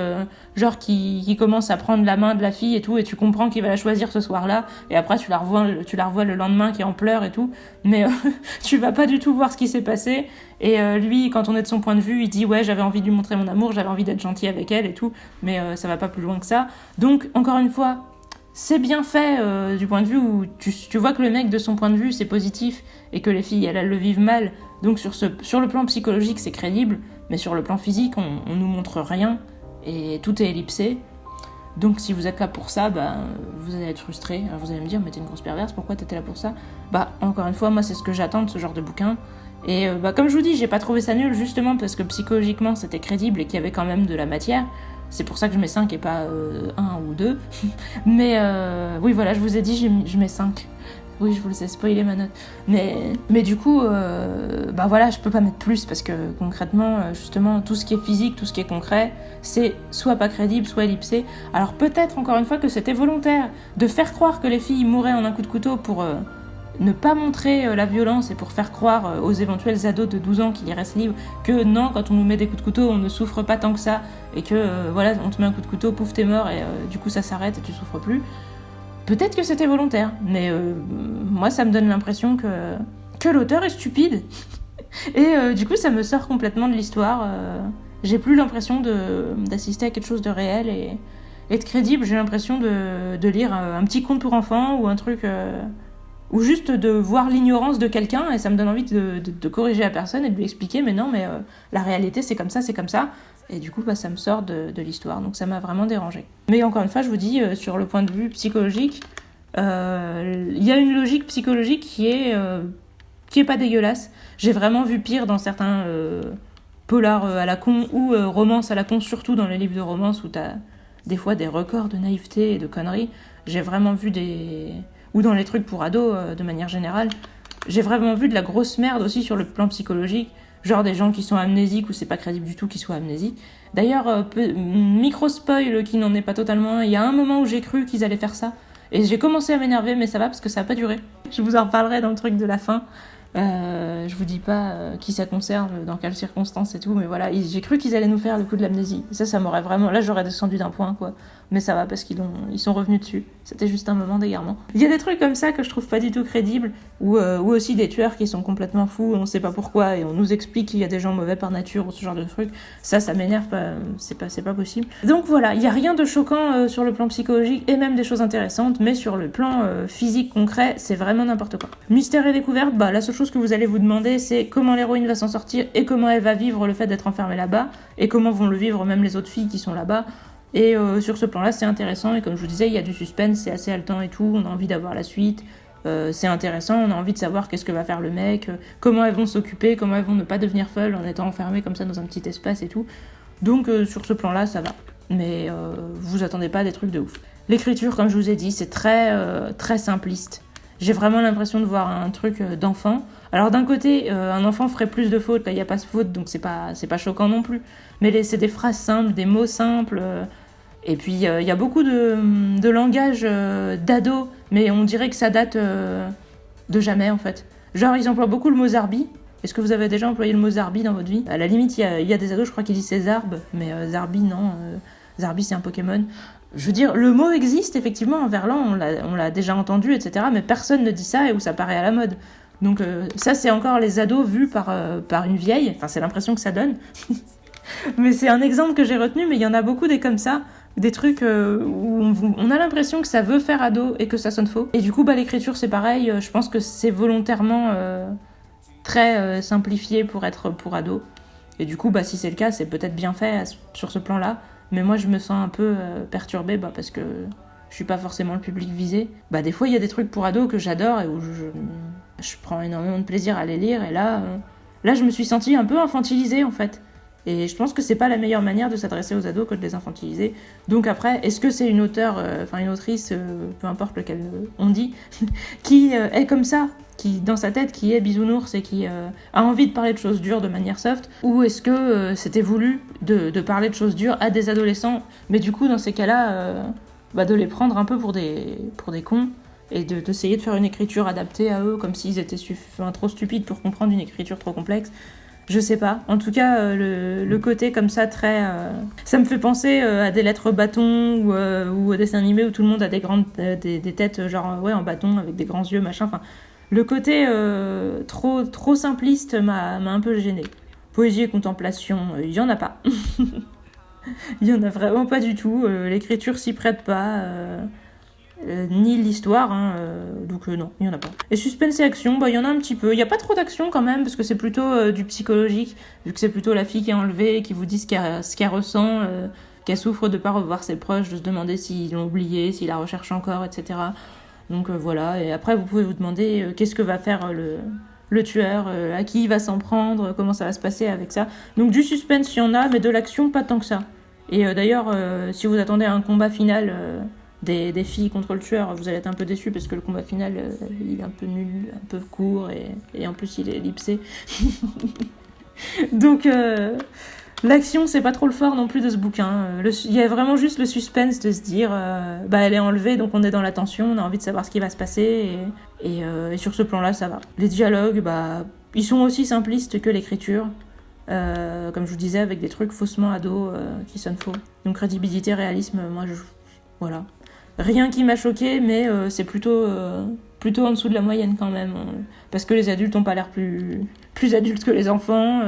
genre qui commence à prendre la main de la fille et tout, et tu comprends qu'il va la choisir ce soir-là, et après tu la revois le lendemain qui est en pleurs et tout, mais tu vas pas du tout voir ce qui s'est passé. Et lui, quand on est de son point de vue, il dit ouais, j'avais envie de lui montrer mon amour, j'avais envie d'être gentil avec elle et tout, mais ça va pas plus loin que ça. Donc encore une fois, c'est bien fait du point de vue où tu vois que le mec, de son point de vue, c'est positif et que les filles, elles le vivent mal. Donc sur le plan psychologique, c'est crédible, mais sur le plan physique, on nous montre rien et tout est ellipsé. Donc si vous êtes là pour ça, vous allez être frustré. Alors vous allez me dire, mais t'es une grosse perverse, pourquoi t'étais là pour ça? Encore une fois, moi c'est ce que j'attends de ce genre de bouquin. Et comme je vous dis, j'ai pas trouvé ça nul justement parce que psychologiquement c'était crédible et qu'il y avait quand même de la matière. C'est pour ça que je mets 5 et pas 1 ou 2. Mais oui, voilà, je vous ai dit, je mets 5. Oui, je vous le sais, spoiler ma note. Mais du coup, voilà, je peux pas mettre plus parce que concrètement, justement, tout ce qui est physique, tout ce qui est concret, c'est soit pas crédible, soit ellipsé. Alors peut-être, encore une fois, que c'était volontaire de faire croire que les filles mouraient en un coup de couteau pour ne pas montrer la violence et pour faire croire aux éventuels ados de 12 ans qui y restent libres que non, quand on nous met des coups de couteau, on ne souffre pas tant que ça et que voilà, on te met un coup de couteau, pouf, t'es mort et du coup ça s'arrête et tu souffres plus. Peut-être que c'était volontaire, mais moi ça me donne l'impression que l'auteur est stupide et du coup ça me sort complètement de l'histoire. J'ai plus l'impression d'assister à quelque chose de réel et de crédible. J'ai l'impression de lire un petit conte pour enfants ou un truc... ou juste de voir l'ignorance de quelqu'un et ça me donne envie de corriger la personne et de lui expliquer mais non, mais la réalité c'est comme ça et du coup ça me sort de l'histoire, donc ça m'a vraiment dérangée. Mais encore une fois je vous dis, sur le point de vue psychologique, il y a une logique psychologique qui est pas dégueulasse. J'ai vraiment vu pire dans certains polars à la con ou romances à la con, surtout dans les livres de romance où t'as des fois des records de naïveté et de conneries. J'ai vraiment vu ou dans les trucs pour ados, de manière générale, j'ai vraiment vu de la grosse merde aussi sur le plan psychologique, genre des gens qui sont amnésiques ou c'est pas crédible du tout qu'ils soient amnésiques. D'ailleurs, micro-spoil qui n'en est pas totalement un, il y a un moment où j'ai cru qu'ils allaient faire ça, Et j'ai commencé à m'énerver, mais ça va parce que ça n'a pas duré. Je vous en reparlerai dans le truc de la fin. Je vous dis pas qui ça concerne, dans quelles circonstances et tout, mais voilà, j'ai cru qu'ils allaient nous faire le coup de l'amnésie. Et ça m'aurait vraiment... Là, j'aurais descendu d'un point, quoi. Mais ça va parce ils sont revenus dessus. C'était juste un moment d'égarement. Il y a des trucs comme ça que je trouve pas du tout crédibles, ou aussi des tueurs qui sont complètement fous, on sait pas pourquoi, et on nous explique qu'il y a des gens mauvais par nature, ou ce genre de trucs. Ça m'énerve pas, c'est pas possible. Donc voilà, il y a rien de choquant sur le plan psychologique, et même des choses intéressantes, mais sur le plan physique concret, c'est vraiment n'importe quoi. Mystère et découverte, la seule chose que vous allez vous demander, c'est comment l'héroïne va s'en sortir, et comment elle va vivre le fait d'être enfermée là-bas, et comment vont le vivre même les autres filles qui sont là-bas. Et sur ce plan-là, c'est intéressant, et comme je vous disais, il y a du suspense, c'est assez haletant et tout, on a envie d'avoir la suite, c'est intéressant, on a envie de savoir qu'est-ce que va faire le mec, comment elles vont s'occuper, comment elles vont ne pas devenir folles en étant enfermées comme ça dans un petit espace et tout. Donc sur ce plan-là, ça va. Mais vous attendez pas des trucs de ouf. L'écriture, comme je vous ai dit, c'est très, très simpliste. J'ai vraiment l'impression de voir un truc d'enfant. Alors d'un côté, un enfant ferait plus de fautes, là il n'y a pas de faute, donc c'est pas choquant non plus. Mais c'est des phrases simples, des mots simples... Et puis, il y a beaucoup de langage d'ado, mais on dirait que ça date de jamais, en fait. Genre, ils emploient beaucoup le mot zarbi. Est-ce que vous avez déjà employé le mot zarbi dans votre vie ? À la limite, il y a des ados, je crois qu'ils disent c'est zarb, mais zarbi, non. Zarbi, c'est un Pokémon. Je veux dire, le mot existe, effectivement, en verlan, on l'a déjà entendu, etc., mais personne ne dit ça et où ça paraît à la mode. Donc ça, c'est encore les ados vus par une vieille. Enfin, c'est l'impression que ça donne. Mais c'est un exemple que j'ai retenu, mais il y en a beaucoup des comme ça. Des trucs où on a l'impression que ça veut faire ado et que ça sonne faux. Et du coup, l'écriture, c'est pareil. Je pense que c'est volontairement très simplifié pour être pour ado. Et du coup, si c'est le cas, c'est peut-être bien fait sur ce plan-là. Mais moi, je me sens un peu perturbée parce que je suis pas forcément le public visé. Des fois, il y a des trucs pour ados que j'adore et où je prends énormément de plaisir à les lire. Et là, je me suis sentie un peu infantilisée, en fait. Et je pense que c'est pas la meilleure manière de s'adresser aux ados que de les infantiliser. Donc après, est-ce que c'est une auteure, une autrice, peu importe lequel on dit, qui est comme ça, qui dans sa tête, qui est bisounours et qui a envie de parler de choses dures de manière soft, ou est-ce que c'était voulu de parler de choses dures à des adolescents, mais du coup dans ces cas-là, de les prendre un peu pour des cons, et d'essayer de faire une écriture adaptée à eux, comme s'ils étaient trop stupides pour comprendre une écriture trop complexe. Je sais pas. En tout cas, le côté comme ça, très... ça me fait penser à des lettres bâtons ou à des dessins animés où tout le monde a des têtes genre en bâton avec des grands yeux, machin. Enfin, le côté trop simpliste m'a un peu gênée. Poésie et contemplation, il y en a pas. Il y en a vraiment pas du tout. L'écriture s'y prête pas. Ni l'histoire, donc non, il y en a pas. Et suspense et action, il y en a un petit peu. Il y a pas trop d'action quand même, parce que c'est plutôt du psychologique, vu que c'est plutôt la fille qui est enlevée, qui vous dit ce qu'elle ressent, qu'elle souffre de pas revoir ses proches, de se demander s'ils l'ont oublié, s'ils la recherchent encore, etc. Donc voilà, et après vous pouvez vous demander qu'est-ce que va faire le tueur, à qui il va s'en prendre, comment ça va se passer avec ça. Donc du suspense, il y en a, mais de l'action, pas tant que ça. Et d'ailleurs, si vous attendez un combat final... Des filles contre le tueur, vous allez être un peu déçus parce que le combat final il est un peu nul, un peu court et en plus il est ellipsé. Donc l'action c'est pas trop le fort non plus de ce bouquin. Il y a vraiment juste le suspense de se dire elle est enlevée donc on est dans la tension, on a envie de savoir ce qui va se passer et sur ce plan là ça va. Les dialogues ils sont aussi simplistes que l'écriture. Comme je vous disais avec des trucs faussement ados qui sonnent faux. Donc crédibilité, réalisme, moi voilà. Rien qui m'a choqué, mais c'est plutôt en dessous de la moyenne quand même. Parce que les adultes n'ont pas l'air plus adultes que les enfants.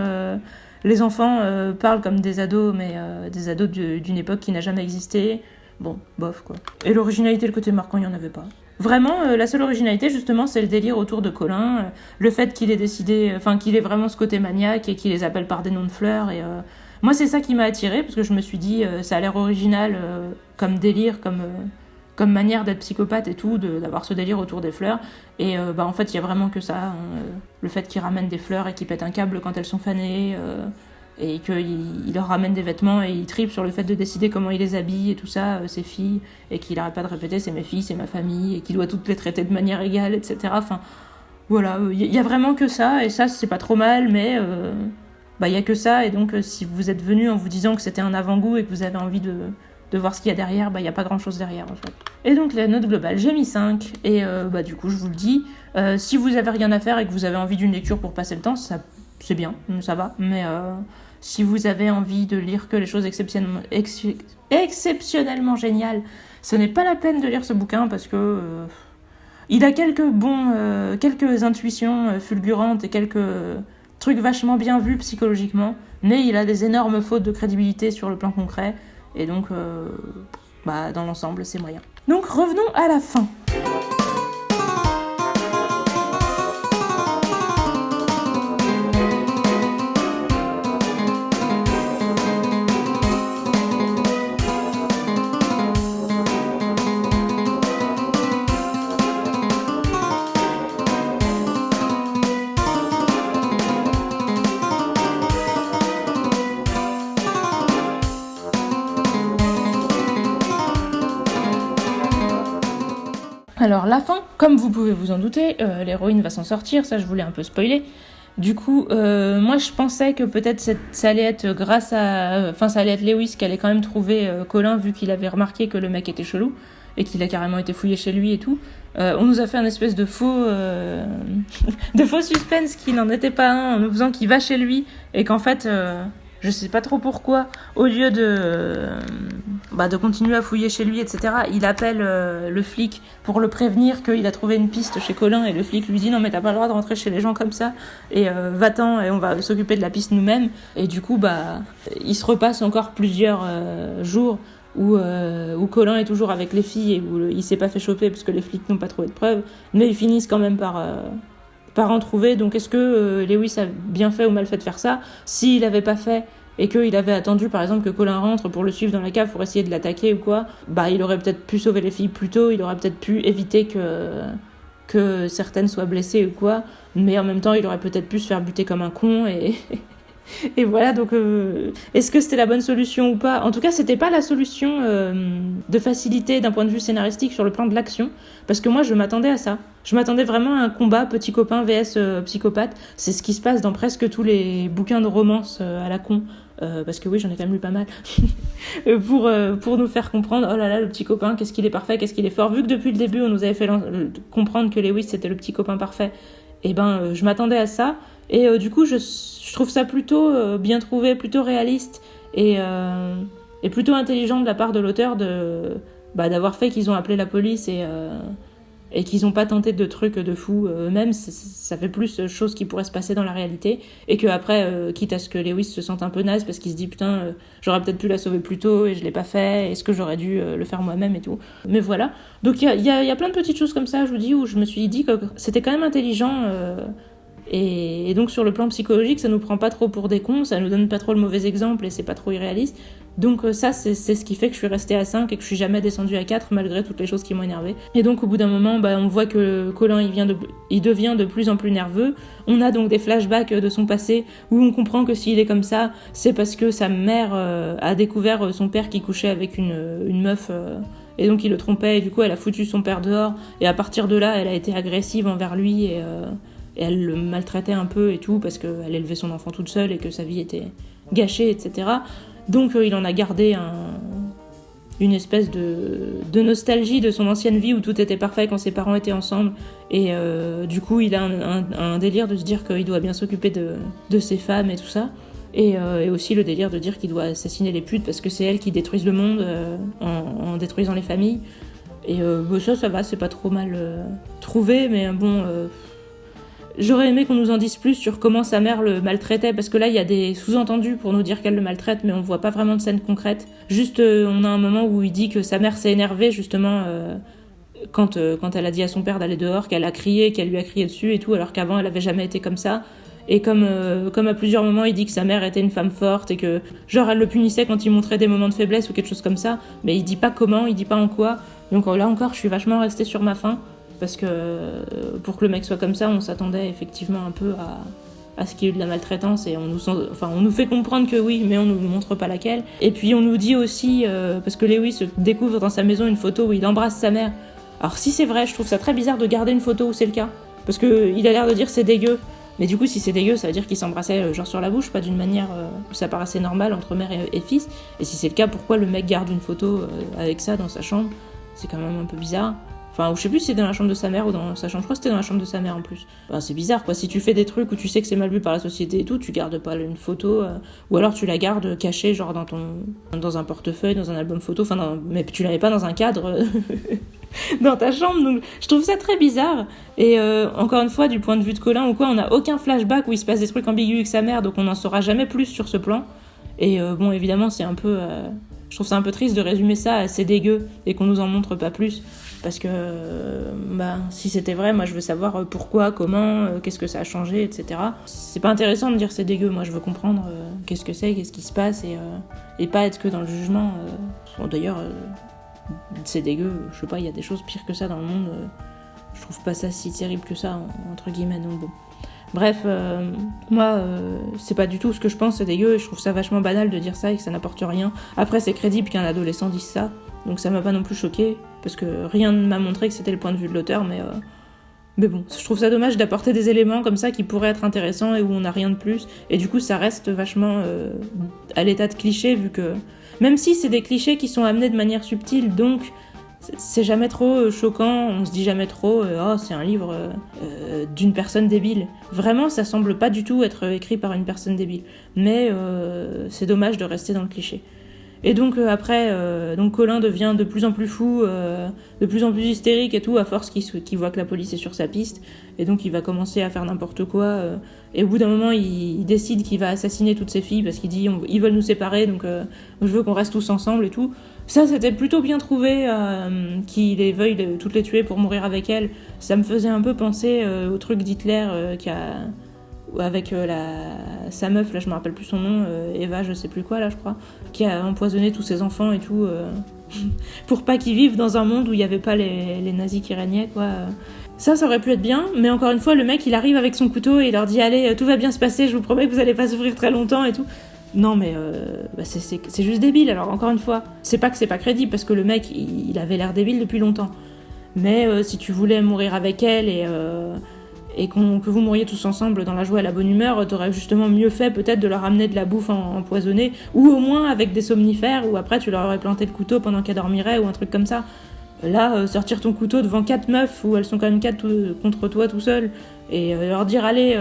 Les enfants parlent comme des ados, mais des ados d'une époque qui n'a jamais existé. Bon, bof quoi. Et l'originalité, le côté marquant, il n'y en avait pas. Vraiment, la seule originalité, justement, c'est le délire autour de Colin. Le fait qu'il ait décidé, qu'il ait vraiment ce côté maniaque et qu'il les appelle par des noms de fleurs. Et moi, c'est ça qui m'a attirée, parce que je me suis dit, ça a l'air original comme délire, comme manière d'être psychopathe et tout, d'avoir ce délire autour des fleurs. Et en fait, il y a vraiment que ça. Le fait qu'il ramène des fleurs et qu'il pète un câble quand elles sont fanées, et qu'il leur ramène des vêtements et il tripe sur le fait de décider comment il les habille et tout ça, ses filles, et qu'il arrête pas de répéter c'est mes filles, c'est ma famille, et qu'il doit toutes les traiter de manière égale, etc. Enfin, voilà, il y a vraiment que ça, et ça, c'est pas trop mal, mais il y a que ça, et donc si vous êtes venu en vous disant que c'était un avant-goût et que vous avez envie de voir ce qu'il y a derrière, il n'y a pas grand chose derrière en fait. Et donc la note globale, j'ai mis 5, et du coup je vous le dis, si vous avez rien à faire et que vous avez envie d'une lecture pour passer le temps, ça, c'est bien, ça va, mais si vous avez envie de lire que les choses exceptionnellement géniales, ce n'est pas la peine de lire ce bouquin parce que il a quelques intuitions fulgurantes et quelques trucs vachement bien vus psychologiquement, mais il a des énormes fautes de crédibilité sur le plan concret, et donc dans l'ensemble c'est moyen. Donc revenons à la fin. Alors la fin, comme vous pouvez vous en douter, l'héroïne va s'en sortir, ça je voulais un peu spoiler. Du coup, moi je pensais que peut-être ça allait être grâce à... Enfin ça allait être Lewis qui allait quand même trouver Colin, vu qu'il avait remarqué que le mec était chelou, et qu'il a carrément été fouillé chez lui et tout. On nous a fait un espèce de faux suspense qui n'en était pas un, en nous faisant qu'il va chez lui, et qu'en fait... je sais pas trop pourquoi, au lieu de continuer à fouiller chez lui, etc., il appelle le flic pour le prévenir qu'il a trouvé une piste chez Colin, et le flic lui dit non mais t'as pas le droit de rentrer chez les gens comme ça, et va-t'en et on va s'occuper de la piste nous-mêmes. Et du coup il se repasse encore plusieurs jours où Colin est toujours avec les filles et où il s'est pas fait choper parce que les flics n'ont pas trouvé de preuves, mais ils finissent quand même par en trouver. Donc est-ce que Lewis a bien fait ou mal fait de faire ça? S'il avait pas fait et qu'il avait attendu par exemple que Colin rentre pour le suivre dans la cave pour essayer de l'attaquer ou quoi, il aurait peut-être pu sauver les filles plus tôt, il aurait peut-être pu éviter que certaines soient blessées ou quoi, mais en même temps il aurait peut-être pu se faire buter comme un con et voilà. Donc est-ce que c'était la bonne solution ou pas? En tout cas c'était pas la solution de facilité d'un point de vue scénaristique sur le plan de l'action, parce que moi je m'attendais à ça. Je m'attendais vraiment à un combat petit copain vs psychopathe. C'est ce qui se passe dans presque tous les bouquins de romance à la con, parce que oui j'en ai quand même lu pas mal pour nous faire comprendre oh là là le petit copain, qu'est-ce qu'il est parfait, qu'est-ce qu'il est fort. Vu que depuis le début on nous avait fait comprendre que Lewis c'était le petit copain parfait, et je m'attendais à ça. Et du coup, je trouve ça plutôt bien trouvé, plutôt réaliste et plutôt intelligent de la part de l'auteur d'avoir fait qu'ils ont appelé la police et qu'ils n'ont pas tenté de trucs de fou eux-mêmes. Ça fait plus chose qui pourrait se passer dans la réalité. Et qu'après, quitte à ce que Lewis se sente un peu naze parce qu'il se dit putain, j'aurais peut-être pu la sauver plus tôt et je l'ai pas fait, est-ce que j'aurais dû le faire moi-même et tout. Mais voilà. Donc il y a plein de petites choses comme ça, je vous dis, où je me suis dit que c'était quand même intelligent. Et donc sur le plan psychologique, ça nous prend pas trop pour des cons, ça nous donne pas trop le mauvais exemple et c'est pas trop irréaliste. Donc ça c'est ce qui fait que je suis restée à 5 et que je suis jamais descendue à 4 malgré toutes les choses qui m'ont énervée. Et donc au bout d'un moment, on voit que Colin il devient de plus en plus nerveux. On a donc des flashbacks de son passé où on comprend que s'il est comme ça, c'est parce que sa mère a découvert son père qui couchait avec une meuf et donc il le trompait, et du coup elle a foutu son père dehors, et à partir de là elle a été agressive envers lui et elle le maltraitait un peu et tout, parce qu'elle élevait son enfant toute seule et que sa vie était gâchée, etc. Donc il en a gardé une espèce de nostalgie de son ancienne vie où tout était parfait quand ses parents étaient ensemble. Et du coup, il a un délire de se dire qu'il doit bien s'occuper de ses femmes et tout ça. Et aussi le délire de dire qu'il doit assassiner les putes parce que c'est elles qui détruisent le monde en détruisant les familles. Et ça va, c'est pas trop mal trouvé, mais j'aurais aimé qu'on nous en dise plus sur comment sa mère le maltraitait, parce que là il y a des sous-entendus pour nous dire qu'elle le maltraite, mais on voit pas vraiment de scène concrète. Juste on a un moment où il dit que sa mère s'est énervée justement quand elle a dit à son père d'aller dehors, qu'elle a crié, qu'elle lui a crié dessus et tout, alors qu'avant elle avait jamais été comme ça. Et comme à plusieurs moments il dit que sa mère était une femme forte et que genre elle le punissait quand il montrait des moments de faiblesse ou quelque chose comme ça, mais il dit pas comment, il dit pas en quoi. Donc là encore je suis vachement restée sur ma faim. Parce que pour que le mec soit comme ça, on s'attendait effectivement un peu à ce qu'il y ait eu de la maltraitance, et on nous fait comprendre que oui, mais on nous montre pas laquelle. Et puis on nous dit aussi, parce que Lewis découvre dans sa maison une photo où il embrasse sa mère. Alors si c'est vrai, je trouve ça très bizarre de garder une photo où c'est le cas, parce qu'il a l'air de dire c'est dégueu. Mais du coup, si c'est dégueu, ça veut dire qu'ils s'embrassaient genre sur la bouche, pas d'une manière où ça paraissait normal entre mère et fils. Et si c'est le cas, pourquoi le mec garde une photo avec ça dans sa chambre? C'est quand même un peu bizarre. Enfin, je sais plus si c'est dans la chambre de sa mère ou dans sa chambre. Je crois que c'était dans la chambre de sa mère en plus. Enfin, c'est bizarre quoi. Si tu fais des trucs où tu sais que c'est mal vu par la société et tout, tu gardes pas une photo. Ou alors tu la gardes cachée, genre dans un portefeuille, dans un album photo. Enfin, mais tu la mets pas dans un cadre dans ta chambre. Donc, je trouve ça très bizarre. Et encore une fois, du point de vue de Colin ou quoi, on n'a aucun flashback où il se passe des trucs ambigus avec sa mère, donc on n'en saura jamais plus sur ce plan. Et bon, évidemment, c'est un peu. Je trouve ça un peu triste de résumer ça à c'est dégueu et qu'on nous en montre pas plus. Parce que si c'était vrai, moi je veux savoir pourquoi, comment, qu'est-ce que ça a changé, etc. C'est pas intéressant de dire c'est dégueu, moi je veux comprendre qu'est-ce que c'est, qu'est-ce qui se passe et pas être que dans le jugement. Bon, d'ailleurs, c'est dégueu, je sais pas, il y a des choses pires que ça dans le monde. Je trouve pas ça si terrible que ça, entre guillemets, donc bon. Bref, moi, c'est pas du tout ce que je pense, c'est dégueu, et je trouve ça vachement banal de dire ça et que ça n'apporte rien. Après, c'est crédible qu'un adolescent dise ça, donc ça m'a pas non plus choqué, parce que rien ne m'a montré que c'était le point de vue de l'auteur, mais bon, je trouve ça dommage d'apporter des éléments comme ça qui pourraient être intéressants et où on n'a rien de plus, et du coup ça reste vachement à l'état de cliché, vu que... Même si c'est des clichés qui sont amenés de manière subtile, donc... C'est jamais trop choquant, on se dit jamais trop oh c'est un livre d'une personne débile. Vraiment, ça semble pas du tout être écrit par une personne débile. Mais c'est dommage de rester dans le cliché. Et donc après, Colin devient de plus en plus fou, de plus en plus hystérique et tout, à force qu'il voit que la police est sur sa piste. Et donc il va commencer à faire n'importe quoi. Et au bout d'un moment, il décide qu'il va assassiner toutes ses filles parce qu'il dit ils veulent nous séparer, donc je veux qu'on reste tous ensemble et tout. Ça, c'était plutôt bien trouvé, qu'il veuille toutes les tuer pour mourir avec elles. Ça me faisait un peu penser au truc d'Hitler avec sa meuf, là je me rappelle plus son nom, Eva je sais plus quoi là je crois, qui a empoisonné tous ses enfants et tout, pour pas qu'ils vivent dans un monde où il y avait pas les nazis qui régnaient quoi. Ça aurait pu être bien, mais encore une fois le mec il arrive avec son couteau et il leur dit allez tout va bien se passer, je vous promets que vous allez pas souffrir très longtemps et tout. Non mais c'est juste débile. Alors encore une fois, c'est pas que c'est pas crédible parce que le mec il avait l'air débile depuis longtemps. Mais si tu voulais mourir avec elle et que vous mouriez tous ensemble dans la joie et la bonne humeur, t'aurais justement mieux fait peut-être de leur amener de la bouffe empoisonnée, ou au moins avec des somnifères, ou après tu leur aurais planté le couteau pendant qu'elles dormiraient, ou un truc comme ça. Là, sortir ton couteau devant 4 meufs, où elles sont quand même 4 contre toi tout seul, et leur dire allez,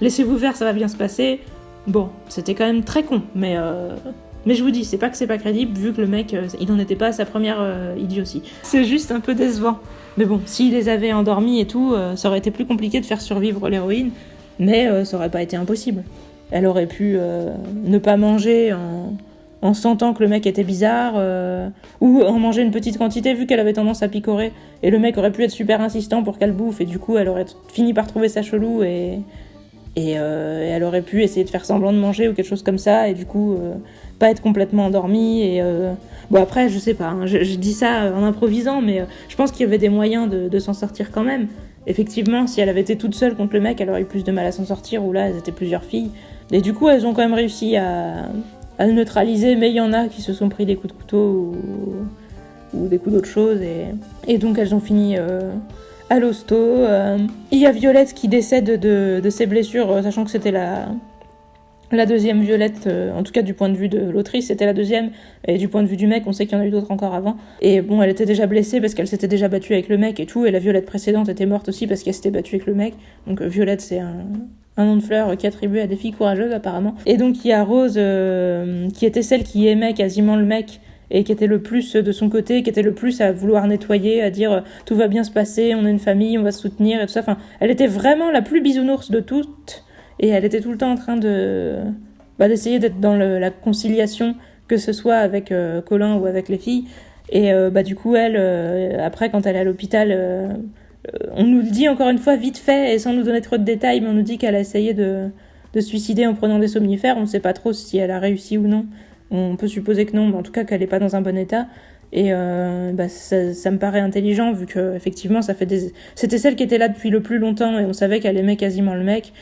laissez-vous faire, ça va bien se passer. Bon, c'était quand même très con, mais je vous dis, c'est pas que c'est pas crédible, vu que le mec, il n'en était pas à sa première idiotie. C'est juste un peu décevant. Mais bon, s'il les avait endormis et tout, ça aurait été plus compliqué de faire survivre l'héroïne, mais ça aurait pas été impossible. Elle aurait pu ne pas manger en sentant que le mec était bizarre, ou en manger une petite quantité vu qu'elle avait tendance à picorer, et le mec aurait pu être super insistant pour qu'elle bouffe, et du coup elle aurait fini par trouver ça chelou, et elle aurait pu essayer de faire semblant de manger ou quelque chose comme ça, et du coup pas être complètement endormie. Et bon après je sais pas, hein, je dis ça en improvisant, mais je pense qu'il y avait des moyens de s'en sortir quand même. Effectivement, si elle avait été toute seule contre le mec, elle aurait eu plus de mal à s'en sortir, ou là elles étaient plusieurs filles, et du coup elles ont quand même réussi à le neutraliser, mais il y en a qui se sont pris des coups de couteau ou des coups d'autre chose, et donc elles ont fini à l'hosto. Il y a Violette qui décède de ses blessures, sachant que c'était la deuxième Violette, en tout cas du point de vue de l'autrice, c'était la deuxième, et du point de vue du mec, on sait qu'il y en a eu d'autres encore avant. Et bon, elle était déjà blessée parce qu'elle s'était déjà battue avec le mec et tout, et la Violette précédente était morte aussi parce qu'elle s'était battue avec le mec. Donc Violette, c'est un nom de fleur qui est attribué à des filles courageuses apparemment. Et donc il y a Rose, qui était celle qui aimait quasiment le mec, et qui était le plus de son côté, qui était le plus à vouloir nettoyer, à dire tout va bien se passer, on est une famille, on va se soutenir et tout ça. Enfin, elle était vraiment la plus bisounours de toutes, et elle était tout le temps en train d'essayer d'être dans la conciliation, que ce soit avec Colin ou avec les filles. Et du coup elle, après quand elle est à l'hôpital, on nous le dit encore une fois vite fait et sans nous donner trop de détails, mais on nous dit qu'elle a essayé de se suicider en prenant des somnifères. On ne sait pas trop si elle a réussi ou non. On peut supposer que non, mais en tout cas qu'elle n'est pas dans un bon état. Et ça me paraît intelligent, vu que effectivement c'était celle qui était là depuis le plus longtemps et on savait qu'elle aimait quasiment le mec.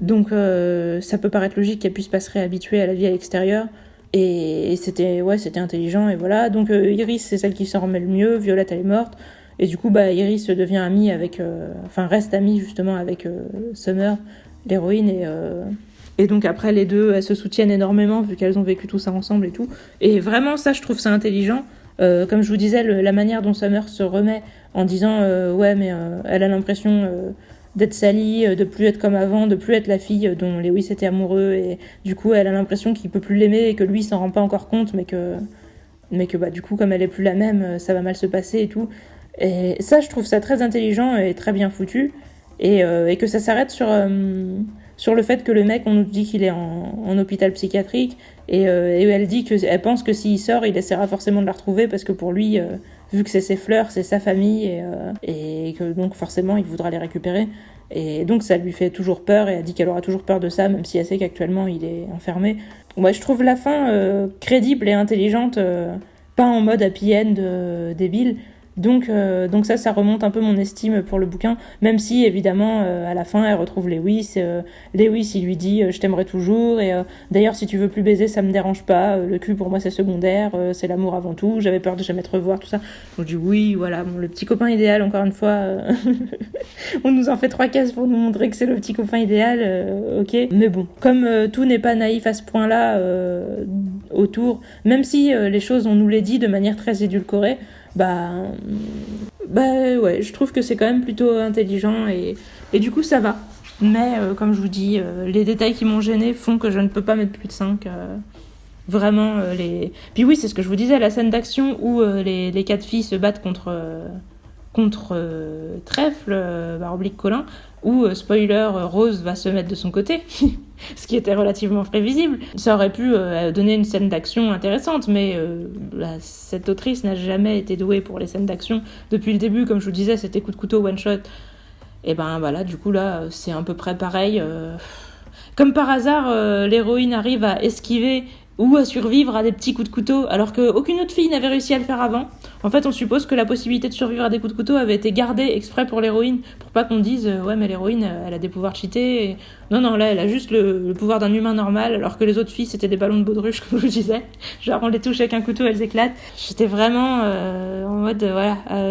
Donc ça peut paraître logique qu'elle puisse pas se réhabituer à la vie à l'extérieur. Et c'était intelligent, et voilà. Donc Iris, c'est celle qui s'en remet le mieux. Violette, elle est morte. Et du coup, Iris devient amie reste amie justement avec Summer. l'héroïne, et donc après les deux, elles se soutiennent énormément vu qu'elles ont vécu tout ça ensemble et tout. Et vraiment ça, je trouve ça intelligent. Comme je vous disais, la manière dont Summer se remet en disant ouais mais elle a l'impression d'être salie, de plus être comme avant, de plus être la fille dont Lewis était amoureux, et du coup elle a l'impression qu'il peut plus l'aimer et que lui s'en rend pas encore compte, mais que bah, du coup comme elle est plus la même, ça va mal se passer et tout. Et ça, je trouve ça très intelligent et très bien foutu, et que ça s'arrête sur le fait que le mec, on nous dit qu'il est en hôpital psychiatrique, et elle dit qu'elle pense que s'il sort, il essaiera forcément de la retrouver, parce que pour lui, vu que c'est ses fleurs, c'est sa famille, et que donc forcément il voudra les récupérer. Et donc ça lui fait toujours peur, et elle dit qu'elle aura toujours peur de ça, même si elle sait qu'actuellement il est enfermé. Ouais, je trouve la fin crédible et intelligente, pas en mode happy end débile. Donc ça remonte un peu mon estime pour le bouquin, même si évidemment à la fin elle retrouve Lewis. Lewis, il lui dit je t'aimerai toujours, et d'ailleurs si tu veux plus baiser ça me dérange pas, le cul pour moi c'est secondaire, c'est l'amour avant tout, j'avais peur de jamais te revoir, tout ça. Donc je dis oui, voilà, bon, le petit copain idéal, encore une fois, on nous en fait 3 cases pour nous montrer que c'est le petit copain idéal, ok, mais bon, comme tout n'est pas naïf à ce point là autour, même si les choses on nous les dit de manière très édulcorée, bah ouais, je trouve que c'est quand même plutôt intelligent, et du coup ça va. Mais comme je vous dis, les détails qui m'ont gêné font que je ne peux pas mettre plus de 5. Vraiment, Puis oui, c'est ce que je vous disais, la scène d'action où les 4 filles se battent contre Trèfle, oblique Colin, où, spoiler, Rose va se mettre de son côté, ce qui était relativement prévisible. Ça aurait pu donner une scène d'action intéressante, mais cette autrice n'a jamais été douée pour les scènes d'action. Depuis le début, comme je vous disais, c'était coup de couteau, one shot. Et ben voilà, du coup là, c'est à peu près pareil. Comme par hasard, l'héroïne arrive à esquiver ou à survivre à des petits coups de couteau, alors qu'aucune autre fille n'avait réussi à le faire avant. En fait, on suppose que la possibilité de survivre à des coups de couteau avait été gardée exprès pour l'héroïne, pour pas qu'on dise ouais mais l'héroïne, elle a des pouvoirs cheatés. Et... Non, là, elle a juste le pouvoir d'un humain normal, alors que les autres filles, c'était des ballons de baudruche, comme je vous disais. Genre, on les touche avec un couteau, elles éclatent. J'étais vraiment en mode,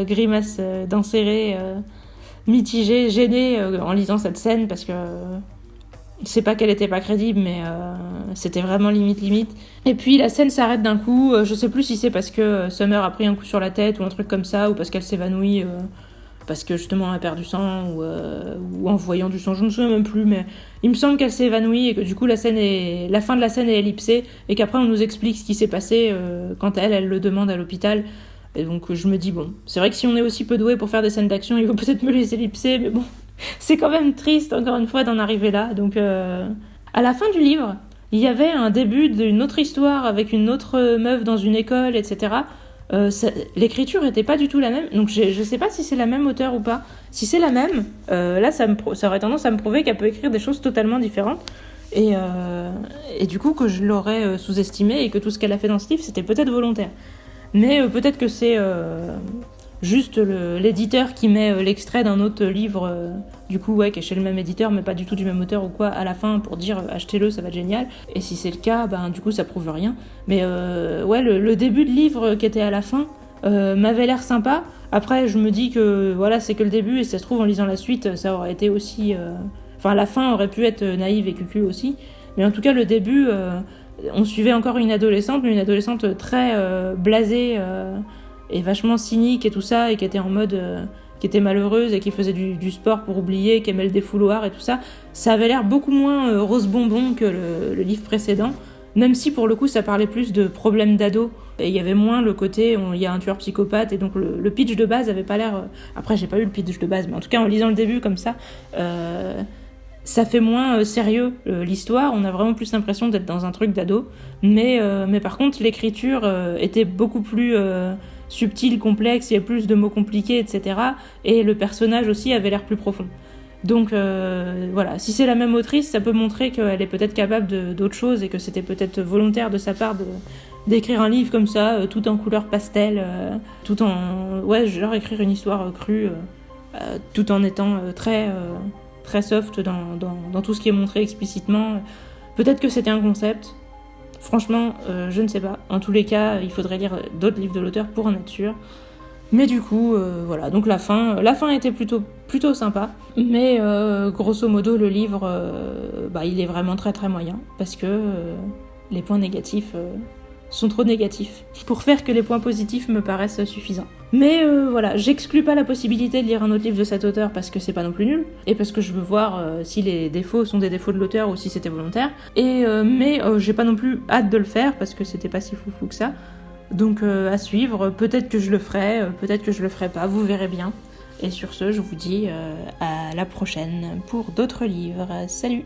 grimace d'enserrer, mitigée, gênée en lisant cette scène, parce que... c'est pas qu'elle était pas crédible, mais c'était vraiment limite. Et puis la scène s'arrête d'un coup, je sais plus si c'est parce que Summer a pris un coup sur la tête ou un truc comme ça, ou parce qu'elle s'évanouit, parce que justement elle perd du sang, ou en voyant du sang, je ne me souviens même plus, mais il me semble qu'elle s'est évanouie et que du coup la fin de la scène est ellipsée, et qu'après on nous explique ce qui s'est passé quand elle le demande à l'hôpital. Et donc je me dis bon, c'est vrai que si on est aussi peu doué pour faire des scènes d'action, il faut peut-être me les ellipser, mais bon... c'est quand même triste, encore une fois, d'en arriver là. Donc, à la fin du livre, il y avait un début d'une autre histoire avec une autre meuf dans une école, etc. L'écriture n'était pas du tout la même. Donc, je sais pas si c'est la même auteure ou pas. Si c'est la même, là, ça aurait tendance à me prouver qu'elle peut écrire des choses totalement différentes. Et du coup, que je l'aurais sous-estimé, et que tout ce qu'elle a fait dans ce livre, c'était peut-être volontaire. Mais peut-être que c'est... juste l'éditeur qui met l'extrait d'un autre livre, du coup, qui est chez le même éditeur, mais pas du tout du même auteur ou quoi, à la fin pour dire achetez-le, ça va être génial. Et si c'est le cas, du coup, ça prouve rien. Mais le début de livre qui était à la fin m'avait l'air sympa. Après, je me dis que voilà, c'est que le début, et ça se trouve, en lisant la suite, ça aurait été aussi. La fin aurait pu être naïve et cucu aussi. Mais en tout cas, le début, on suivait encore une adolescente, mais une adolescente très blasée. Et vachement cynique et tout ça, et qui était en mode qui était malheureuse et qui faisait du sport pour oublier, qui aimait le défouloir et tout ça. Ça avait l'air beaucoup moins rose bonbon que le livre précédent, même si pour le coup ça parlait plus de problèmes d'ado, et il y avait moins le côté il y a un tueur psychopathe, et donc le pitch de base avait pas l'air... Après j'ai pas eu le pitch de base, mais en tout cas en lisant le début comme ça, ça fait moins sérieux l'histoire, on a vraiment plus l'impression d'être dans un truc d'ado, mais par contre l'écriture était beaucoup plus... subtil, complexe, il y a plus de mots compliqués, etc. Et le personnage aussi avait l'air plus profond. Donc voilà, si c'est la même autrice, ça peut montrer qu'elle est peut-être capable d'autre chose, et que c'était peut-être volontaire de sa part d'écrire un livre comme ça, tout en couleur pastel, tout en... genre écrire une histoire crue, tout en étant très soft dans tout ce qui est montré explicitement. Peut-être que c'était un concept. Franchement, je ne sais pas. En tous les cas, il faudrait lire d'autres livres de l'auteur pour en être sûr. Mais du coup, voilà, donc la fin était plutôt sympa. Mais grosso modo, le livre, il est vraiment très très moyen, parce que les points négatifs sont trop négatifs pour faire que les points positifs me paraissent suffisants. Mais voilà, j'exclus pas la possibilité de lire un autre livre de cet auteur parce que c'est pas non plus nul, et parce que je veux voir si les défauts sont des défauts de l'auteur ou si c'était volontaire. Mais j'ai pas non plus hâte de le faire parce que c'était pas si foufou que ça. Donc à suivre, peut-être que je le ferai, peut-être que je le ferai pas, vous verrez bien. Et sur ce, je vous dis à la prochaine pour d'autres livres. Salut!